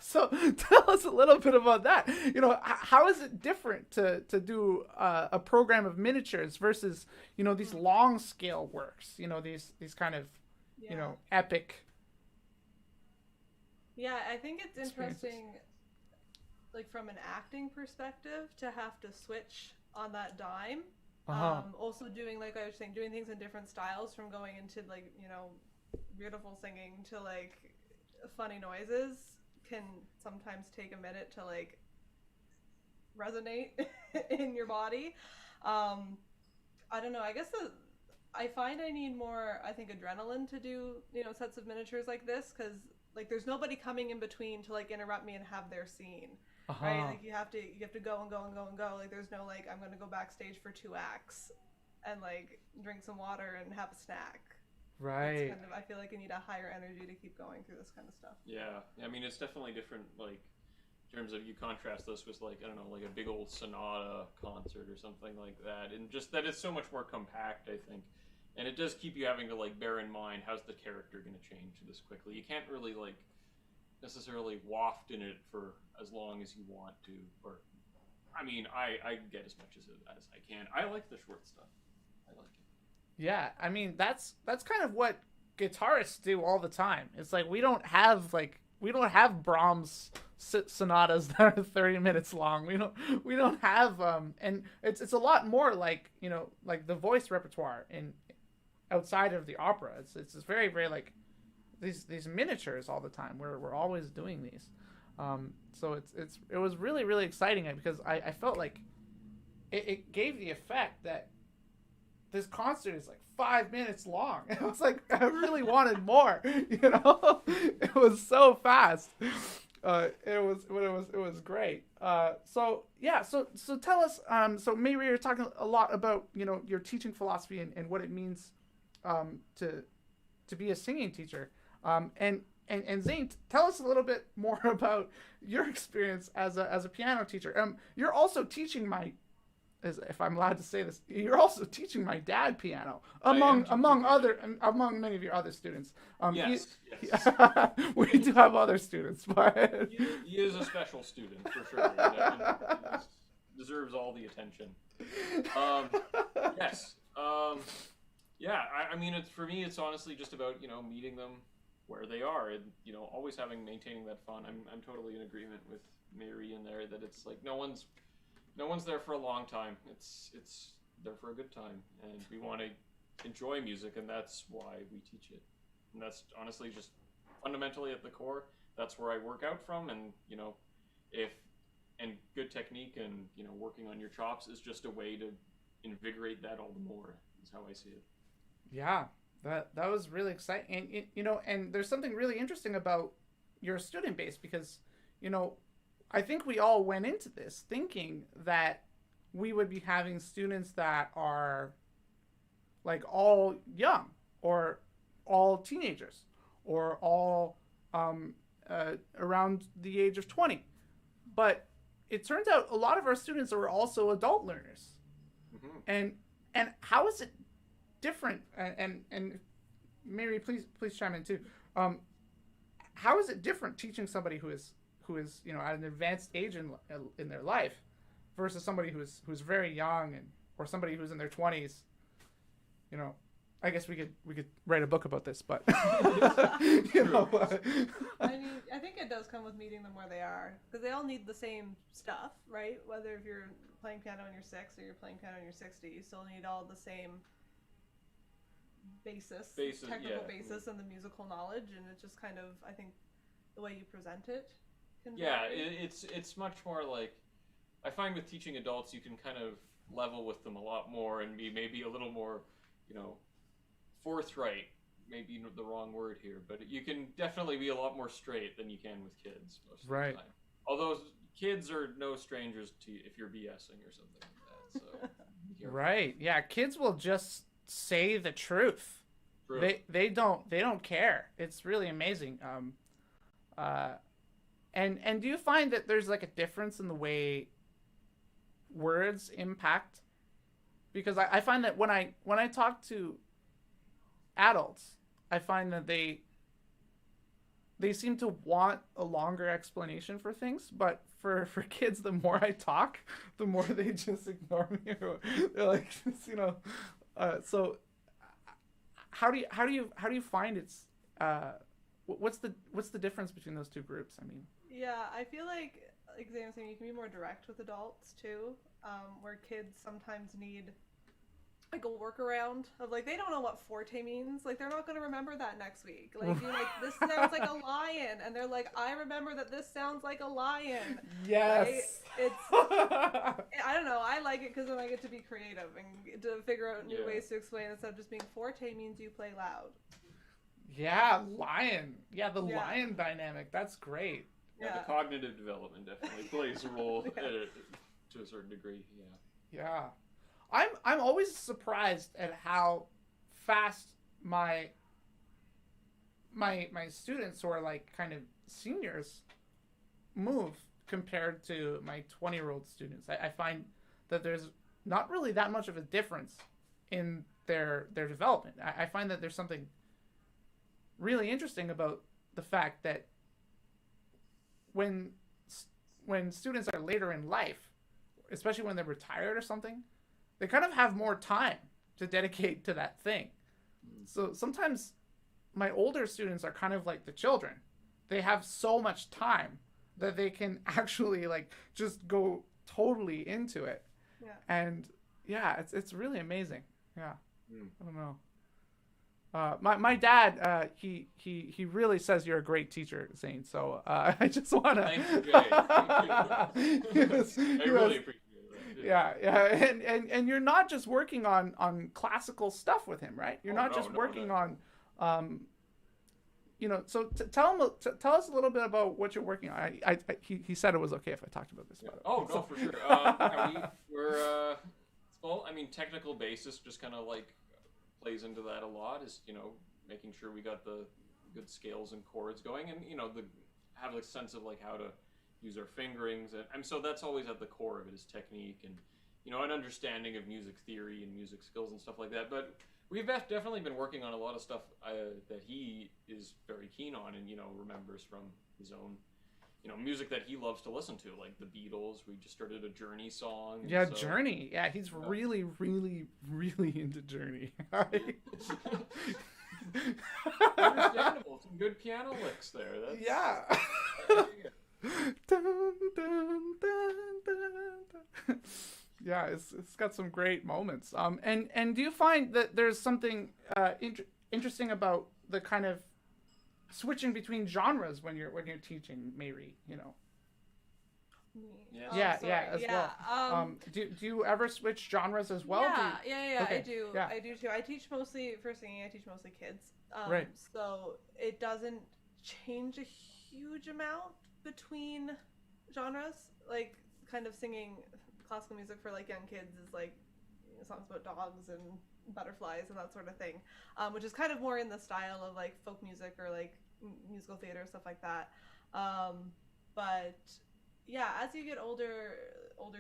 so tell us a little bit about that. You know, how is it different to do a program of miniatures versus, you know, these long scale works, you know, these kind of, you know, epic. Yeah, I think it's interesting, like from an acting perspective, to have to switch on that dime. Also doing, like I was saying, doing things in different styles, from going into like, you know, beautiful singing to like funny noises, can sometimes take a minute to like resonate in your body. I don't know, I guess I find I need more, I think, adrenaline to do, you know, sets of miniatures like this, because like there's nobody coming in between to like interrupt me and have their scene. Right? Like you have to go and go and go and go. Like there's no like, I'm going to go backstage for 2 acts and like drink some water and have a snack. Right. Kind of, I feel like I need a higher energy to keep going through this kind of stuff. Yeah, I mean, it's definitely different, like, in terms of, you contrast this with, like, I don't know, like a big old sonata concert or something like that, and just that it's so much more compact, I think. And it does keep you having to, like, bear in mind, how's the character going to change this quickly? You can't really, like, necessarily waft in it for as long as you want to, or, I mean, I get as much as I can. I like the short stuff. I like it. Yeah, I mean, that's kind of what guitarists do all the time. It's like we don't have Brahms sonatas that are 30 minutes long. We don't have and it's a lot more like, you know, like the voice repertoire in outside of the opera. It's very, very like these miniatures all the time. We're always doing these. So it was really, really exciting, because I felt like it gave the effect that this concert is like 5 minutes long. It was like, I really wanted more, you know. It was so fast. It was great. So tell us, so Máiri, you're talking a lot about, you know, your teaching philosophy and what it means to be a singing teacher. And Zain, tell us a little bit more about your experience as a piano teacher. You're also teaching if I'm allowed to say this, you're also teaching my dad piano among many of your other students. Yes. We do have other students, but he is a special student for sure. He deserves all the attention. Yes. Yeah. I mean, for me, it's honestly just about, you know, meeting them where they are, and, you know, always maintaining that fun. I'm totally in agreement with Máiri in there that it's like no one's there for a long time. It's there for a good time, and we want to enjoy music, and that's why we teach it. And that's honestly just fundamentally at the core. That's where I work out from, and, you know, and good technique and, you know, working on your chops is just a way to invigorate that all the more. Is how I see it. Yeah. That was really exciting, and you know, and there's something really interesting about your student base, because, you know, I think we all went into this thinking that we would be having students that are like all young or all teenagers or all around the age of 20, but it turns out a lot of our students are also adult learners. Mm-hmm. And how is it different, and Máiri, please chime in too. How is it different teaching somebody who is, you know, at an advanced age in their life versus somebody who's very young, or somebody who's in their 20s? You know, I guess we could write a book about this, but you know. I mean, I think it does come with meeting them where they are, because they all need the same stuff, right? Whether if you're playing piano in your 6 or you're playing piano in your 60, you still need all the same technical basis and the musical knowledge, and it's just kind of, I think, the way you present it can it's much more like, I find with teaching adults, you can kind of level with them a lot more and be maybe a little more, you know, forthright, maybe the wrong word here, but you can definitely be a lot more straight than you can with kids most of the time. Although kids are no strangers to if you're BSing or something like that. So right, yeah, kids will just say the truth. True. They don't care. It's really amazing. And do you find that there's like a difference in the way words impact? Because I find that when I talk to adults, I find that they seem to want a longer explanation for things, but for kids, the more I talk, the more they just ignore me. They're like, you know. So how do you find it's what's the difference between those two groups? I mean, yeah, I feel like Zain was saying, you can be more direct with adults too, where kids sometimes need like a workaround of like, they don't know what forte means, like they're not going to remember that next week, like you're like, this sounds like a lion, and they're like, I remember that this sounds like a lion. Yes. Right? It's I don't know, I like it because then I get to be creative and to figure out new ways to explain, instead of just being forte means you play loud. Yeah, lion. Yeah, the lion dynamic, that's great. Yeah, the cognitive development definitely plays a role to a certain degree. Yeah. I'm always surprised at how fast my students who are like kind of seniors move compared to my 20-year-old students. I find that there's not really that much of a difference in their development. I find that there's something really interesting about the fact that when students are later in life, especially when they're retired or something, they kind of have more time to dedicate to that thing. So sometimes my older students are kind of like the children. They have so much time that they can actually like just go totally into it. Yeah. And yeah, it's really amazing. Yeah. I don't know. My dad, he really says you're a great teacher, Zain. So I just want to. Thank you, Jay. I really appreciate it. Yeah, and you're not just working on classical stuff with him, right? You're not just working on, So tell us a little bit about what you're working on. He said it was okay if I talked about this. Yeah. No, for sure. We're well, I mean, technical basis just kind of like plays into that a lot. Is making sure we got the good scales and chords going, and have a sense of like how to use our fingerings, and so that's always at the core of it is technique and an understanding of music theory and music skills and stuff like that. But we've definitely been working on a lot of stuff that he is very keen on and remembers from his own music that he loves to listen to, like the Beatles. We just started a Journey song. Yeah, so, Journey. Yeah, he's really, really, really into Journey. Understandable. Some good piano licks there. Yeah. Dun, dun, dun, dun. Yeah, it's got some great moments. And do you find that there's something interesting about the kind of switching between genres when you're teaching, Máiri? Yeah, as well. Do you ever switch genres as well? Yeah, okay. I do. Yeah. I do too. I teach mostly for singing. I teach mostly kids. Right. So it doesn't change a huge amount between genres. Like, kind of singing classical music for like young kids is like songs about dogs and butterflies and that sort of thing, which is kind of more in the style of like folk music or like musical theater, stuff like that. But yeah, as you get older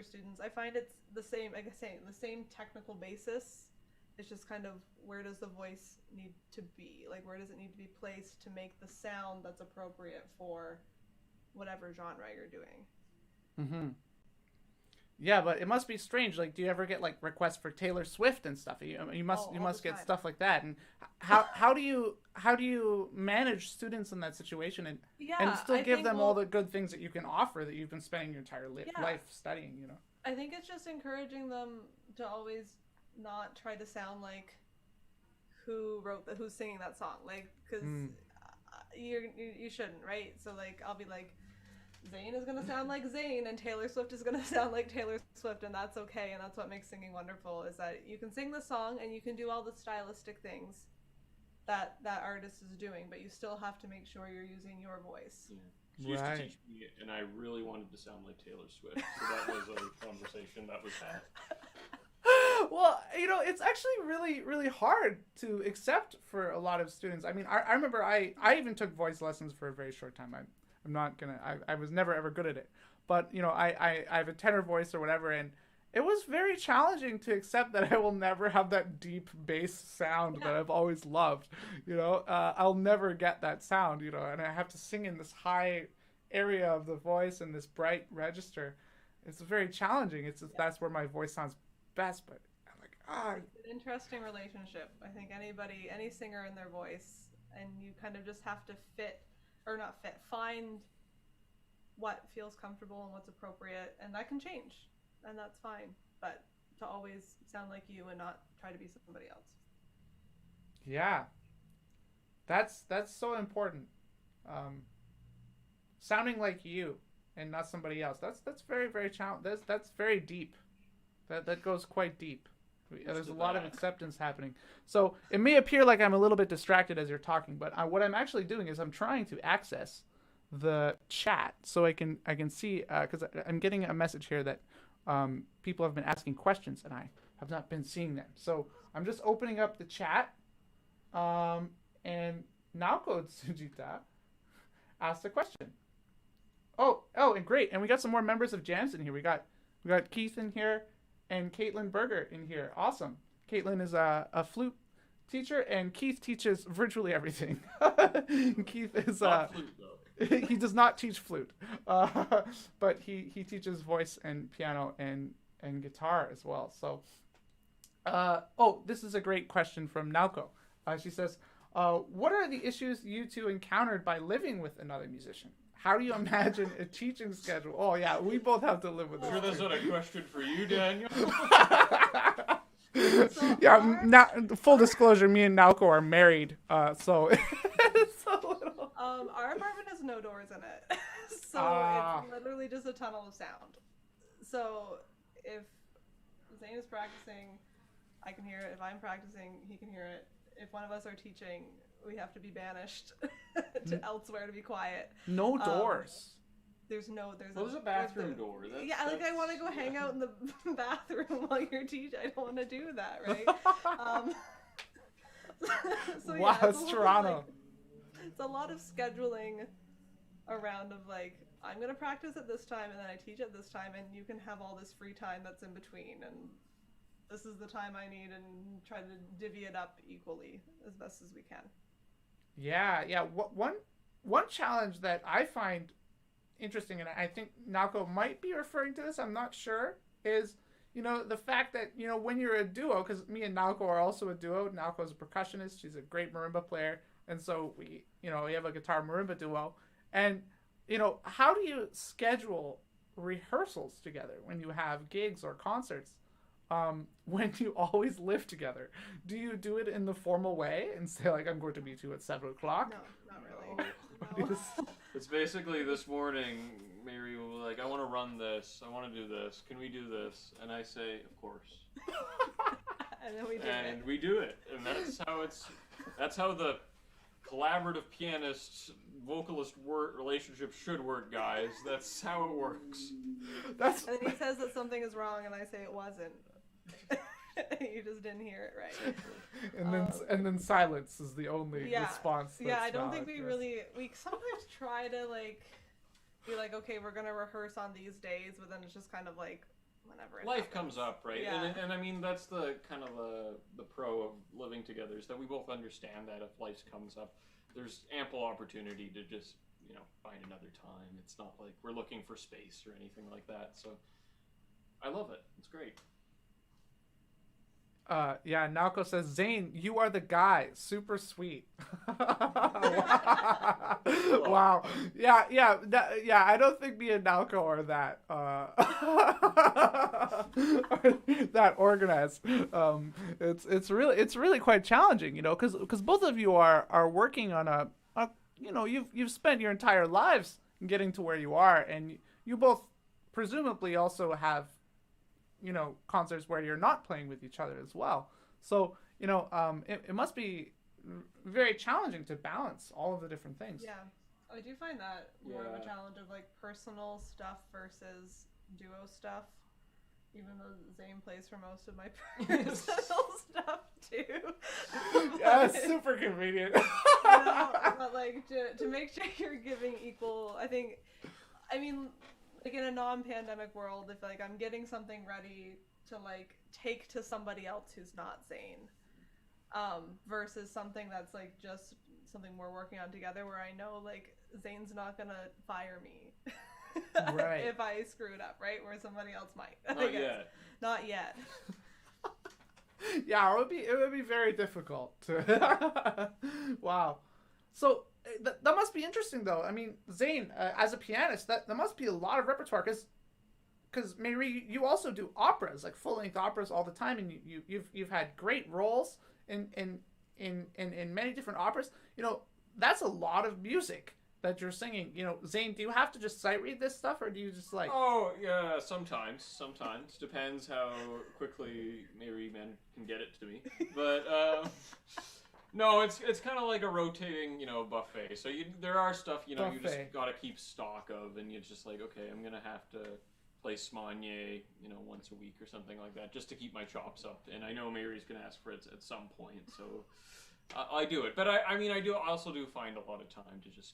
students, I find it's the same, like I say, the same technical basis. It's just kind of where does the voice need to be? Like, where does it need to be placed to make the sound that's appropriate for whatever genre you're doing? Mm-hmm. Yeah, but it must be strange. Like, do you ever get like requests for Taylor Swift and stuff? You must get stuff like that. And how do you manage students in that situation and still give them all the good things that you can offer that you've been spending your entire life studying? I think it's just encouraging them to always not try to sound like who's singing that song, like, because you shouldn't, right? So like I'll be like, Zain is going to sound like Zain and Taylor Swift is going to sound like Taylor Swift, and that's okay, and that's what makes singing wonderful, is that you can sing the song and you can do all the stylistic things that artist is doing, but you still have to make sure you're using your voice. Yeah. She used to teach me, and I really wanted to sound like Taylor Swift, so that was a conversation that was had. Well, it's actually really, really hard to accept for a lot of students. I mean, I remember I even took voice lessons for a very short time. I'm not gonna. I was never ever good at it, but I have a tenor voice or whatever, and it was very challenging to accept that I will never have that deep bass sound that I've always loved. I'll never get that sound. And I have to sing in this high area of the voice and this bright register. It's very challenging. That's where my voice sounds best. But I'm like, It's an interesting relationship. I think any singer in their voice, and you kind of just have to find what feels comfortable and what's appropriate, and that can change, and that's fine, but to always sound like you and not try to be somebody else. Yeah, that's so important. Sounding like you and not somebody else, that's very, very challenging. That's very deep. That goes quite deep. There's a lot of acceptance happening. So it may appear like I'm a little bit distracted as you're talking, but what I'm actually doing is I'm trying to access the chat so I can see, because I'm getting a message here that people have been asking questions and I have not been seeing them. So I'm just opening up the chat, and Naoko Tsujita asked a question. Oh, and great. And we got some more members of Jams in here. We got Keith in here. And Caitlin Berger in here. Awesome. Caitlin is a flute teacher, and Keith teaches virtually everything. Keith is not flute, though. He does not teach flute, but he teaches voice and piano and guitar as well. So, this is a great question from Naoko. She says, "What are the issues you two encountered by living with another musician? How do you imagine a teaching schedule?" Oh, yeah, we both have to live with this. Sure, that's not a question for you, Daniel. Now, full disclosure, me and Naoko are married, so it's a little... Our apartment has no doors in it, so it's literally just a tunnel of sound. So if Zain is practicing, I can hear it. If I'm practicing, he can hear it. If one of us are teaching, we have to be banished to elsewhere to be quiet. No doors. There's a bathroom door. Like I want to go hang out in the bathroom while you're teaching. I don't want to do that, right? So wow, yeah, it's Toronto. It's a lot of scheduling around of like, I'm going to practice at this time and then I teach at this time and you can have all this free time that's in between and this is the time I need and try to divvy it up equally as best as we can. Yeah. One challenge that I find interesting, and I think Naoko might be referring to this, I'm not sure, is, the fact that, when you're a duo, because me and Naoko are also a duo. Naoko's a percussionist. She's a great marimba player. And so we have a guitar marimba duo. And, how do you schedule rehearsals together when you have gigs or concerts? When you always live together? Do you do it in the formal way and say, like, I'm going to meet you at 7 o'clock? No, not really. No. It's basically this morning, Máiri will be like, I want to run this. I want to do this. Can we do this? And I say, of course. And then we do it. And we do it. And that's how the collaborative pianist vocalist relationship should work, guys. That's how it works. And then he says that something is wrong and I say it wasn't. You just didn't hear it right. And then silence is the only response. Yeah, I don't think we sometimes try to like be like, okay, we're gonna rehearse on these days, but then it's just kind of like whenever life comes up, right? Yeah. And I mean that's the kind of the pro of living together is that we both understand that if life comes up, there's ample opportunity to just find another time. It's not like we're looking for space or anything like that. So I love it. It's great. Naoko says, Zain, you are the guy. Super sweet. Wow. Yeah. I don't think me and Naoko are that that organized. It's really quite challenging, because both of you are working on you've spent your entire lives getting to where you are, and you both presumably also have concerts where you're not playing with each other as well. So, it must be very challenging to balance all of the different things. Yeah, I do find that more of a challenge of like personal stuff versus duo stuff. Even though Zain plays for most of my personal stuff too. Yeah, it's super convenient. But like to make sure you're giving equal, I mean, like in a non-pandemic world, if like I'm getting something ready to like take to somebody else who's not Zain, versus something that's like just something we're working on together, where I know like Zain's not gonna fire me, right, if I screw it up, right? Where somebody else might. Not yet. Yeah, it would be very difficult to. Wow. So that must be interesting, though. I mean, Zain, as a pianist, that must be a lot of repertoire, because Máiri, you also do operas, like full-length operas all the time, and you've had great roles in many different operas. That's a lot of music that you're singing. Zain, do you have to just sight read this stuff, or do you just like? Oh yeah, sometimes depends how quickly Máiri can get it to me, but. No, it's kind of like a rotating, buffet. So there are stuff, you just gotta keep stock of, and you're just like, okay, I'm gonna have to play Smanier, once a week or something like that, just to keep my chops up. And I know Máiri's gonna ask for it at some point, so I do it. But I also do find a lot of time to just,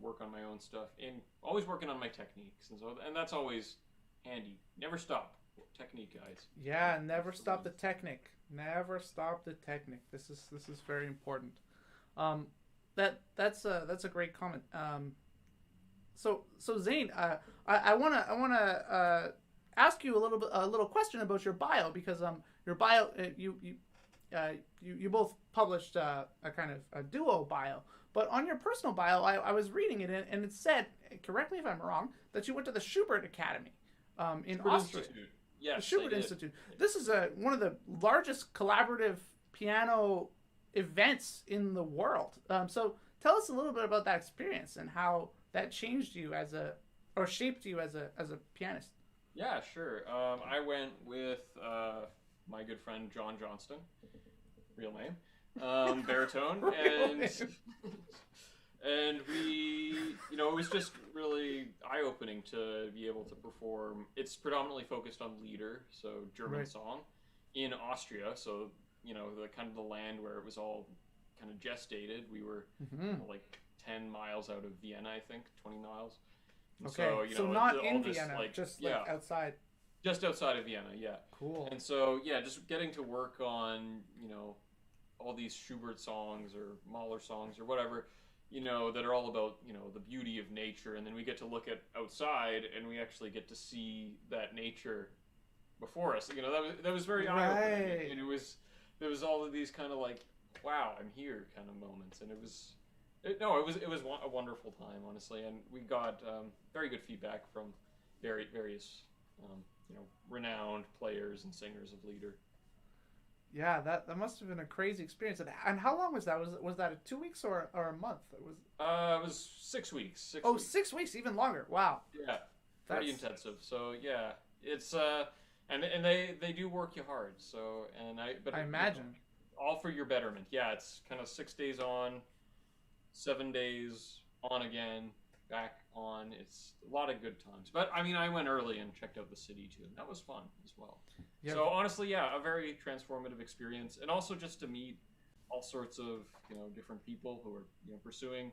work on my own stuff, and always working on my techniques, and that's always handy. Never stop. Technique, guys. Yeah, never stop the technique. Never stop the technique. This is very important. That's a great comment. So Zain, I wanna ask you a little question about your bio, because your bio you both published a kind of a duo bio, but on your personal bio I was reading it and it said, correct me if I'm wrong, that you went to the Schubert Academy in Austria. Institute. Yes, the Schubert Institute. This is one of the largest collaborative piano events in the world. So tell us a little bit about that experience and how that changed you or shaped you as a pianist. Yeah, sure. I went with my good friend John Johnston, real name, baritone, Real and name. and we, it was just really eye-opening to be able to perform. It's predominantly focused on lieder, so German Right. song, in Austria. So the kind of the land where it was all kind of gestated. We were like 10 miles out of Vienna, I think, 20 miles. And Okay, so so all not in this, Vienna, like, just yeah, like outside. just outside of Vienna, yeah. Cool. And so yeah, just getting to work on all these Schubert songs or Mahler songs or whatever, that are all about the beauty of nature, and then we get to look at outside and we actually get to see that nature before us. That was very eye-opening. Right. And there was all of these kind of like, wow, I'm here kind of moments, and it was a wonderful time, honestly, and we got very good feedback from various renowned players and singers of lieder. Yeah, that must have been a crazy experience. And how long was that? Was that a 2 weeks or a month? It was 6 weeks. 6 weeks. 6 weeks, even longer. Wow. Yeah, pretty That's intensive. So yeah, it's and they do work you hard. So but I imagine. all for your betterment. Yeah, it's kind of 6 days on, 7 days on again, back on. It's a lot of good times. But I mean, I went early and checked out the city too, and that was fun as well. Yeah. So honestly, yeah, a very transformative experience, and also just to meet all sorts of different people who are pursuing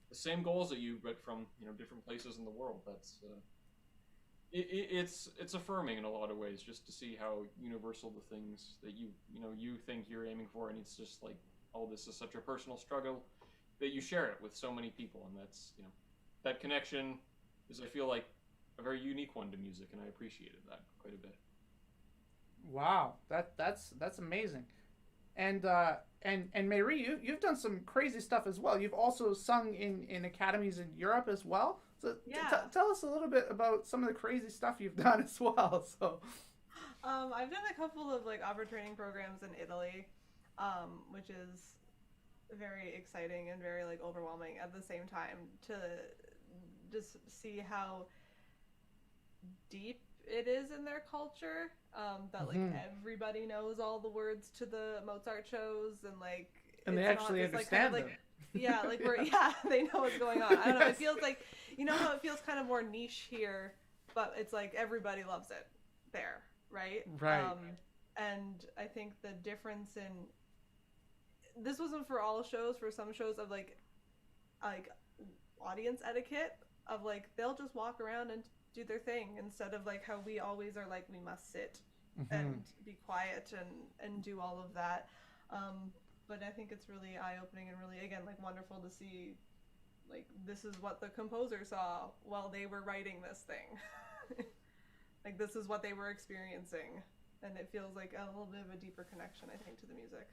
the same goals that you, but from different places in the world. That's it's affirming in a lot of ways, just to see how universal the things that you think you're aiming for, and it's just like, oh, this is such a personal struggle that you share it with so many people, and that's that connection is, I feel like, a very unique one to music, and I appreciated that quite a bit. Wow. That's amazing. And Máiri, you've done some crazy stuff as well. You've also sung in academies in Europe as well. So Yeah. tell us a little bit about some of the crazy stuff you've done as well. So I've done a couple of like opera training programs in Italy, which is very exciting and very like overwhelming at the same time, to just see how deep it is in their culture, that like everybody knows all the words to the Mozart shows, and like and they it's not actually this, understand like, them. yeah, like they know what's going on. I don't know, it Yes. feels like, how it feels kind of more niche here, but it's like everybody loves it there, right? Right. And I think the difference in this wasn't for all shows, for some shows of like audience etiquette, of like they'll just walk around and do their thing, instead of like how we always are like, we must sit and be quiet and do all of that. But I think it's really eye-opening and really, again, like wonderful to see, like, this is what the composer saw while they were writing this thing. Like, this is what they were experiencing, and it feels like a little bit of a deeper connection, I think, to the music.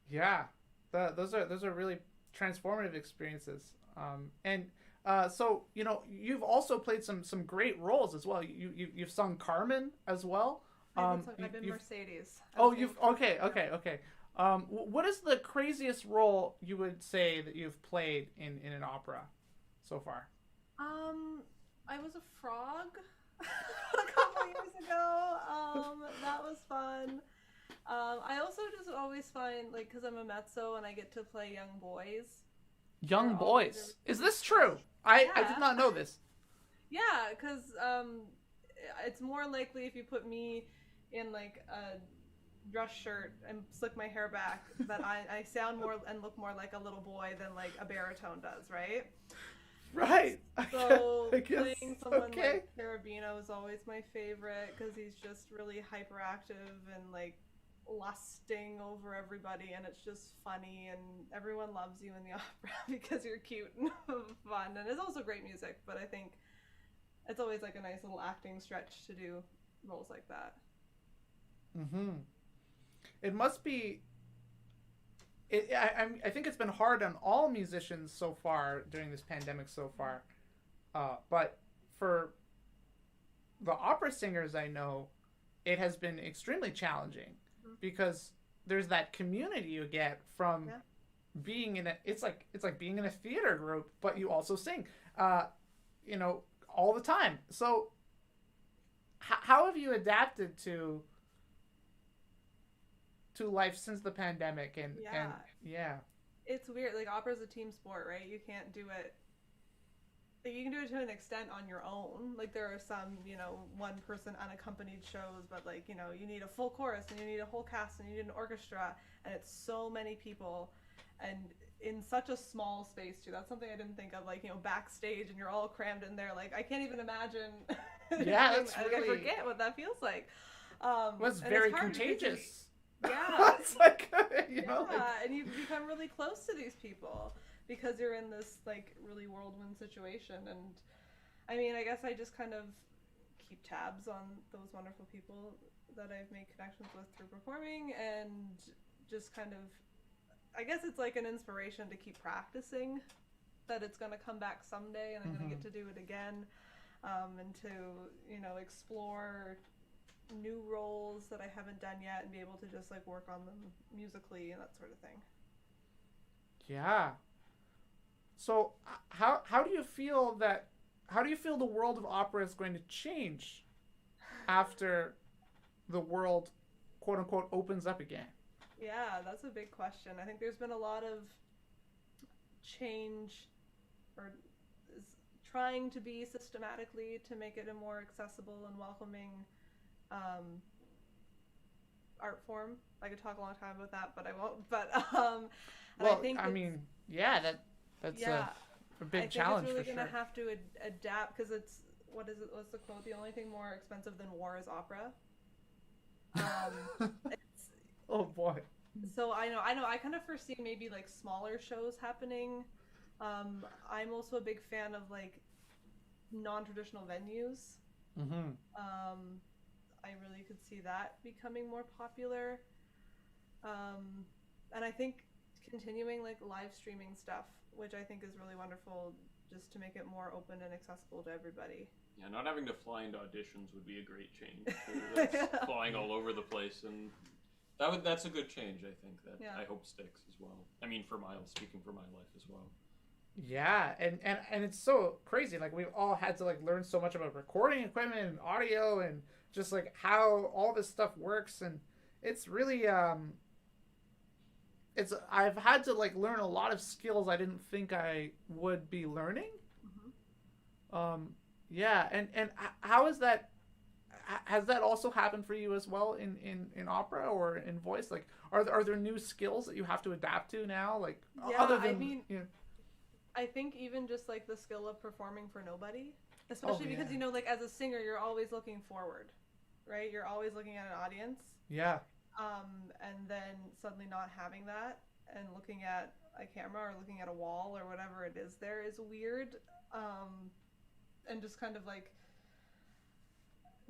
Yeah, those are really transformative experiences. So you've also played some great roles as well. You've sung Carmen as well. I've been Mercedes. Okay. What is the craziest role you would say that you've played in an opera so far? I was a frog a couple years ago. That was fun. I also just always find, like, because I'm a mezzo and I get to play young boys. Young boys. Is this true? I did not know this. Yeah, because it's more likely if you put me in like a dress shirt and slick my hair back that I sound more and look more like a little boy than like a baritone does, right? Right. So I guess, playing someone okay. like Cherubino is always my favorite, because he's just really hyperactive and like lusting over everybody, and it's just funny, and everyone loves you in the opera because you're cute and fun, and it's also great music. But I think it's always like a nice little acting stretch to do roles like that. It must be. I think it's been hard on all musicians so far during this pandemic so far, but for the opera singers I know, it has been extremely challenging, because there's that community you get from being in it's like being in a theater group, but you also sing, all the time. So how have you adapted to life since the pandemic? And yeah, it's weird. Like, opera's a team sport, right? You can't do it. Like, you can do it to an extent on your own. Like, there are some, one person unaccompanied shows, but like, you need a full chorus and you need a whole cast and you need an orchestra, and it's so many people and in such a small space too. That's something I didn't think of, like, backstage and you're all crammed in there. Like, I can't even imagine. Yeah, that's I really... forget what that feels like. Was very contagious. Yeah. It's like, and you become really close to these people because you're in this like really whirlwind situation. And I mean, I guess I just kind of keep tabs on those wonderful people that I've made connections with through performing, and just kind of, I guess it's like an inspiration to keep practicing, that it's going to come back someday and I'm going to get to do it again, and to, explore new roles that I haven't done yet and be able to just like work on them musically and that sort of thing. Yeah. So how do you feel the world of opera is going to change after the world, quote unquote, opens up again? Yeah, that's a big question. I think there's been a lot of change, or trying to be systematically to make it a more accessible and welcoming art form. I could talk a long time about that, but I won't. But well, I mean, yeah, that's a big challenge. I think it's really for going to sure. have to adapt, because it's, what is it? What's the quote? The only thing more expensive than war is opera. Oh boy. So I know. I kind of foresee maybe like smaller shows happening. I'm also a big fan of like non-traditional venues. I really could see that becoming more popular. And I think continuing like live streaming stuff, which I think is really wonderful, just to make it more open and accessible to everybody. Yeah, not having to fly into auditions would be a great change. That's flying all over the place, and that's a good change. I think that I hope sticks as well. I mean, speaking for my life as well. Yeah, and it's so crazy. Like, we've all had to like learn so much about recording equipment and audio and just like how all this stuff works, and it's really I've had to like learn a lot of skills I didn't think I would be learning. Yeah, and how is that? Has that also happened for you as well in opera or in voice? Like, are there new skills that you have to adapt to now? Like, other than, I mean, I think even just like the skill of performing for nobody, especially because like as a singer, you're always looking forward, right? You're always looking at an audience. Yeah. And then suddenly not having that and looking at a camera or looking at a wall or whatever it is there is weird. And just kind of like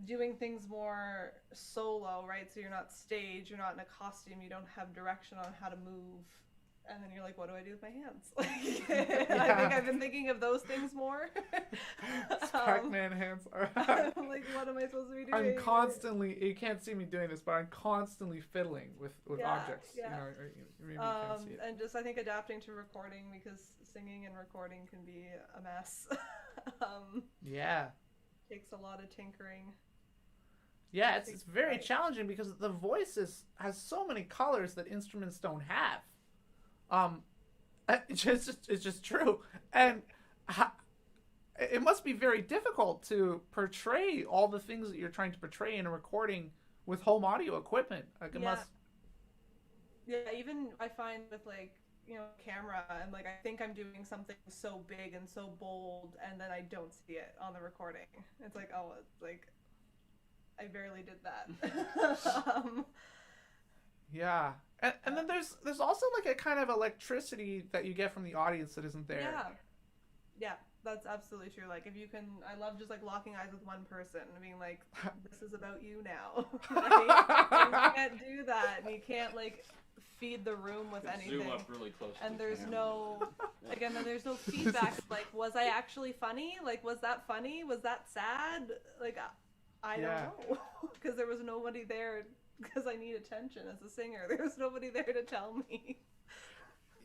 doing things more solo, right? So you're not staged, you're not in a costume, you don't have direction on how to move, and then you're like, what do I do with my hands? I think I've been thinking of those things more. Pac-Man hands. I'm like, what am I supposed to be doing? I'm constantly, you can't see me doing this, but I'm constantly fiddling with objects. Yeah. Maybe you can't see it. And just, I think, adapting to recording, because singing and recording can be a mess. Yeah. Takes a lot of tinkering. Yeah, it's very challenging because the voice has so many colors that instruments don't have. It's just true. And it must be very difficult to portray all the things that you're trying to portray in a recording with home audio equipment. Like, it must... Yeah, even I find with like, camera, and like I think I'm doing something so big and so bold, and then I don't see it on the recording. It's like, oh, it's like I barely did that. Yeah, and then there's also like a kind of electricity that you get from the audience that isn't there. Yeah, that's absolutely true. Like, if you can, I love just like locking eyes with one person and being like, this is about you now. Right? You can't do that, and you can't like feed the room with anything. Zoom up really close. And there's no feedback. Like, was I actually funny? Like, was that funny? Was that sad? Like, I don't know, because there was nobody there. Because I need attention as a singer. There's nobody there to tell me.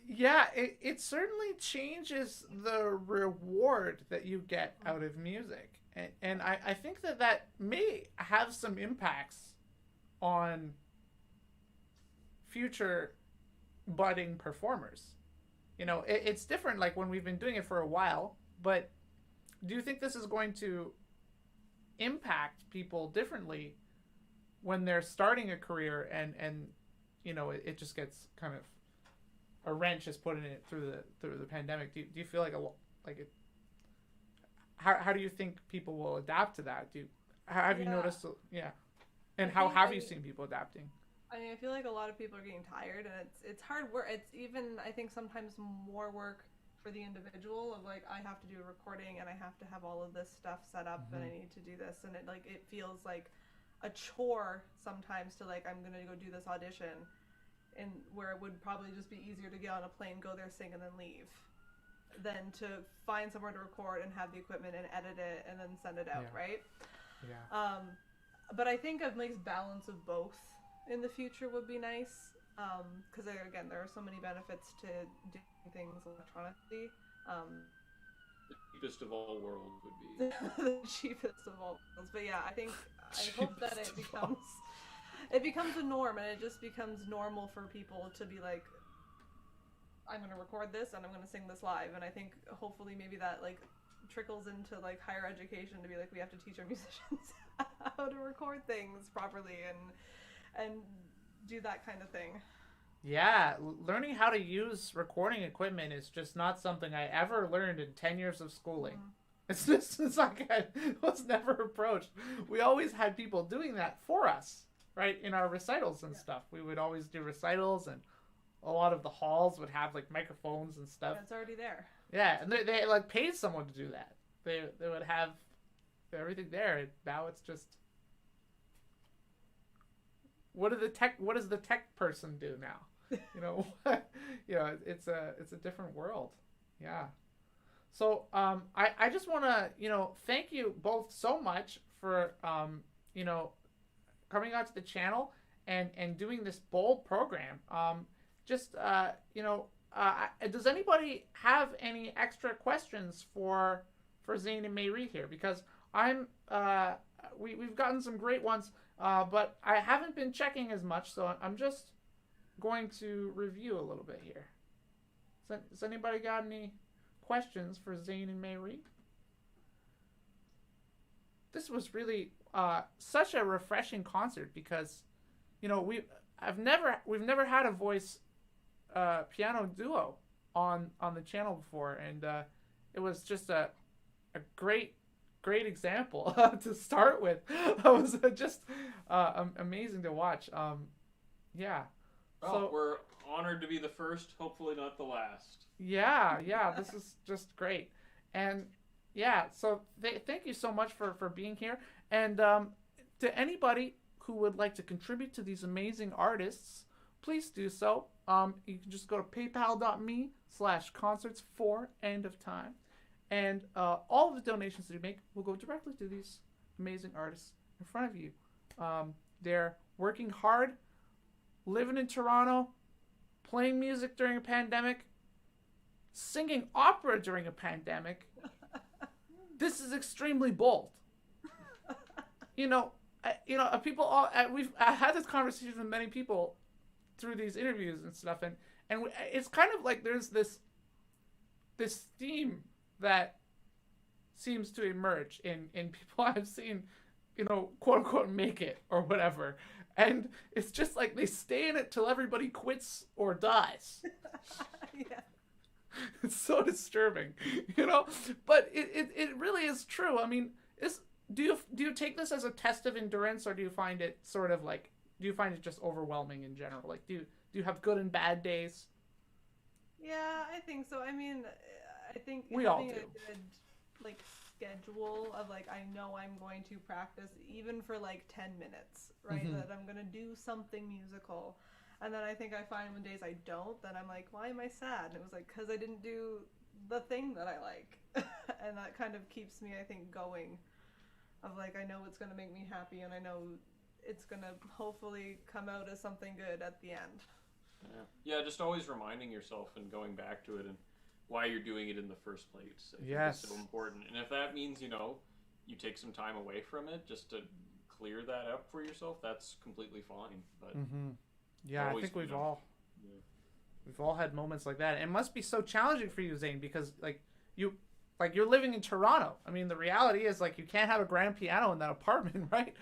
Yeah, it certainly changes the reward that you get out of music. And I think that may have some impacts on future budding performers. It's different like when we've been doing it for a while, but do you think this is going to impact people differently when they're starting a career and it just gets kind of a wrench is put in it through the pandemic? Do you feel like it? How do you think people will adapt to that? Have you noticed? Yeah, and how have you seen people adapting? I mean, I feel like a lot of people are getting tired, and it's hard work. It's even, I think, sometimes more work for the individual of like, I have to do a recording and I have to have all of this stuff set up and I need to do this, and it feels like a chore sometimes to like, I'm gonna go do this audition, and where it would probably just be easier to get on a plane, go there, sing, and then leave, than to find somewhere to record and have the equipment and edit it and then send it out, right? Yeah. But I think a nice balance of both in the future would be nice, because again, there are so many benefits to doing things electronically. The cheapest of all worlds would be. The cheapest of all worlds. But yeah, I hope that it becomes a norm, and it just becomes normal for people to be like, I'm going to record this and I'm going to sing this live. And I think hopefully maybe that like trickles into like higher education to be like, we have to teach our musicians how to record things properly and do that kind of thing. Yeah, learning how to use recording equipment is just not something I ever learned in 10 years of schooling. It's like I was never approached. We always had people doing that for us, right? In our recitals and stuff. We would always do recitals, and a lot of the halls would have like microphones and stuff. Yeah, it's already there. Yeah, and they like paid someone to do that. They would have everything there, and now it's just, what does the tech person do now? It's a different world. Yeah. So I just want to thank you both so much for coming out to the channel and doing this bold program. Does anybody have any extra questions for Zain and Máiri here? Because we've gotten some great ones, but I haven't been checking as much, so I'm just going to review a little bit here. Has anybody got any questions for Zain and Máiri? This was really such a refreshing concert, because we've never had a voice piano duo on the channel before, and it was just a great example to start with. It was just amazing to watch. Yeah. Well, so we're honored to be the first, hopefully not the last. Yeah, this is just great. And yeah, so thank you so much for being here. And to anybody who would like to contribute to these amazing artists, please do so. You can just go to paypal.me/concerts4endoftime. And all of the donations that you make will go directly to these amazing artists in front of you. They're working hard, living in Toronto, playing music during a pandemic, singing opera during a This is extremely bold. People. We've had this conversation with many people through these interviews and stuff, and it's kind of like there's this theme that seems to emerge in people I've seen, quote unquote, make it or whatever. And it's just like they stay in it till everybody quits or dies. Yeah. It's so disturbing, But it really is true. I mean, do you take this as a test of endurance, or do you find it sort of like, do you find it just overwhelming in general? Like, do you have good and bad days? Yeah, I think so. I mean, I think we all do. A good schedule of I know I'm going to practice even for 10 minutes, right? Mm-hmm. That I'm going to do something musical. And then I think I find when days I don't, then I'm like, why am I sad? And it was because I didn't do the thing that I like. And that kind of keeps me, I think, going. Of I know it's going to make me happy, and I know it's going to hopefully come out as something good at the end. Yeah, just always reminding yourself and going back to it and why you're doing it in the first place. I think yes. It's so important. And if that means, you take some time away from it just to clear that up for yourself, that's completely fine. But yeah, I always, think we've you know, all had moments like that. It must be so challenging for you, Zain, because you're living in Toronto. I mean, the reality is like you can't have a grand piano in that apartment, right?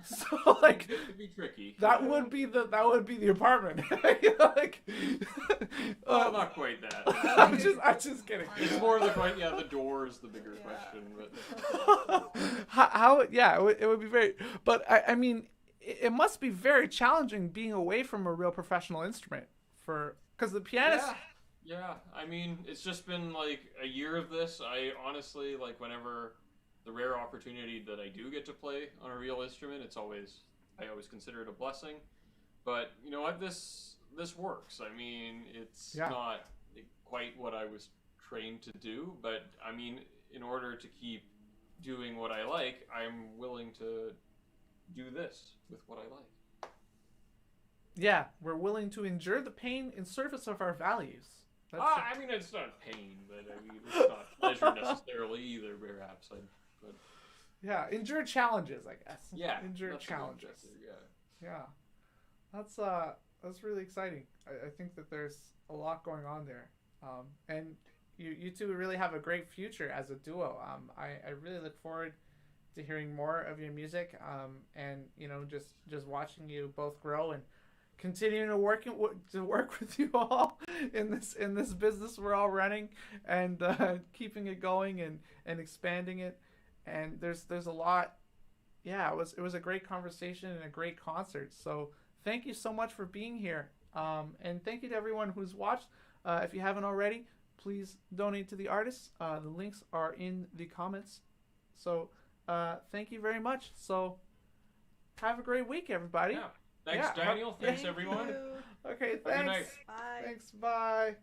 So like it could be tricky. that would be the apartment. Like, well, not quite that. I'm just kidding. It's more the question. Yeah, the door is the bigger question. But how yeah, it would be very. But I mean, it must be very challenging being away from a real professional instrument because the pianist. Yeah, I mean, it's just been like a year of this. I honestly, like, whenever the rare opportunity that I do get to play on a real instrument, I always consider it a blessing. But you know what, this works. I mean, it's not quite what I was trained to do, but I mean, in order to keep doing what I like, I'm willing to do this with what I like. Yeah, we're willing to endure the pain in service of our values. I mean, it's not pain, but I mean, it's not pleasure necessarily either, perhaps. But yeah, endure challenges, I guess. Yeah, endure challenges. Yeah, that's really exciting. I think that there's a lot going on there, and you two really have a great future as a duo. I really look forward to hearing more of your music, and you know, just watching you both grow and continuing to work with you all in this business we're all running, and keeping it going and expanding it. And there's a lot. Yeah, it was a great conversation and a great concert. So thank you so much for being here. And thank you to everyone who's watched. If you haven't already, please donate to the artists. The links are in the comments. So thank you very much. So have a great week, everybody. Yeah. Thanks, Daniel. Thanks, everyone. Okay, thanks. Have a good night. Bye. Thanks, bye.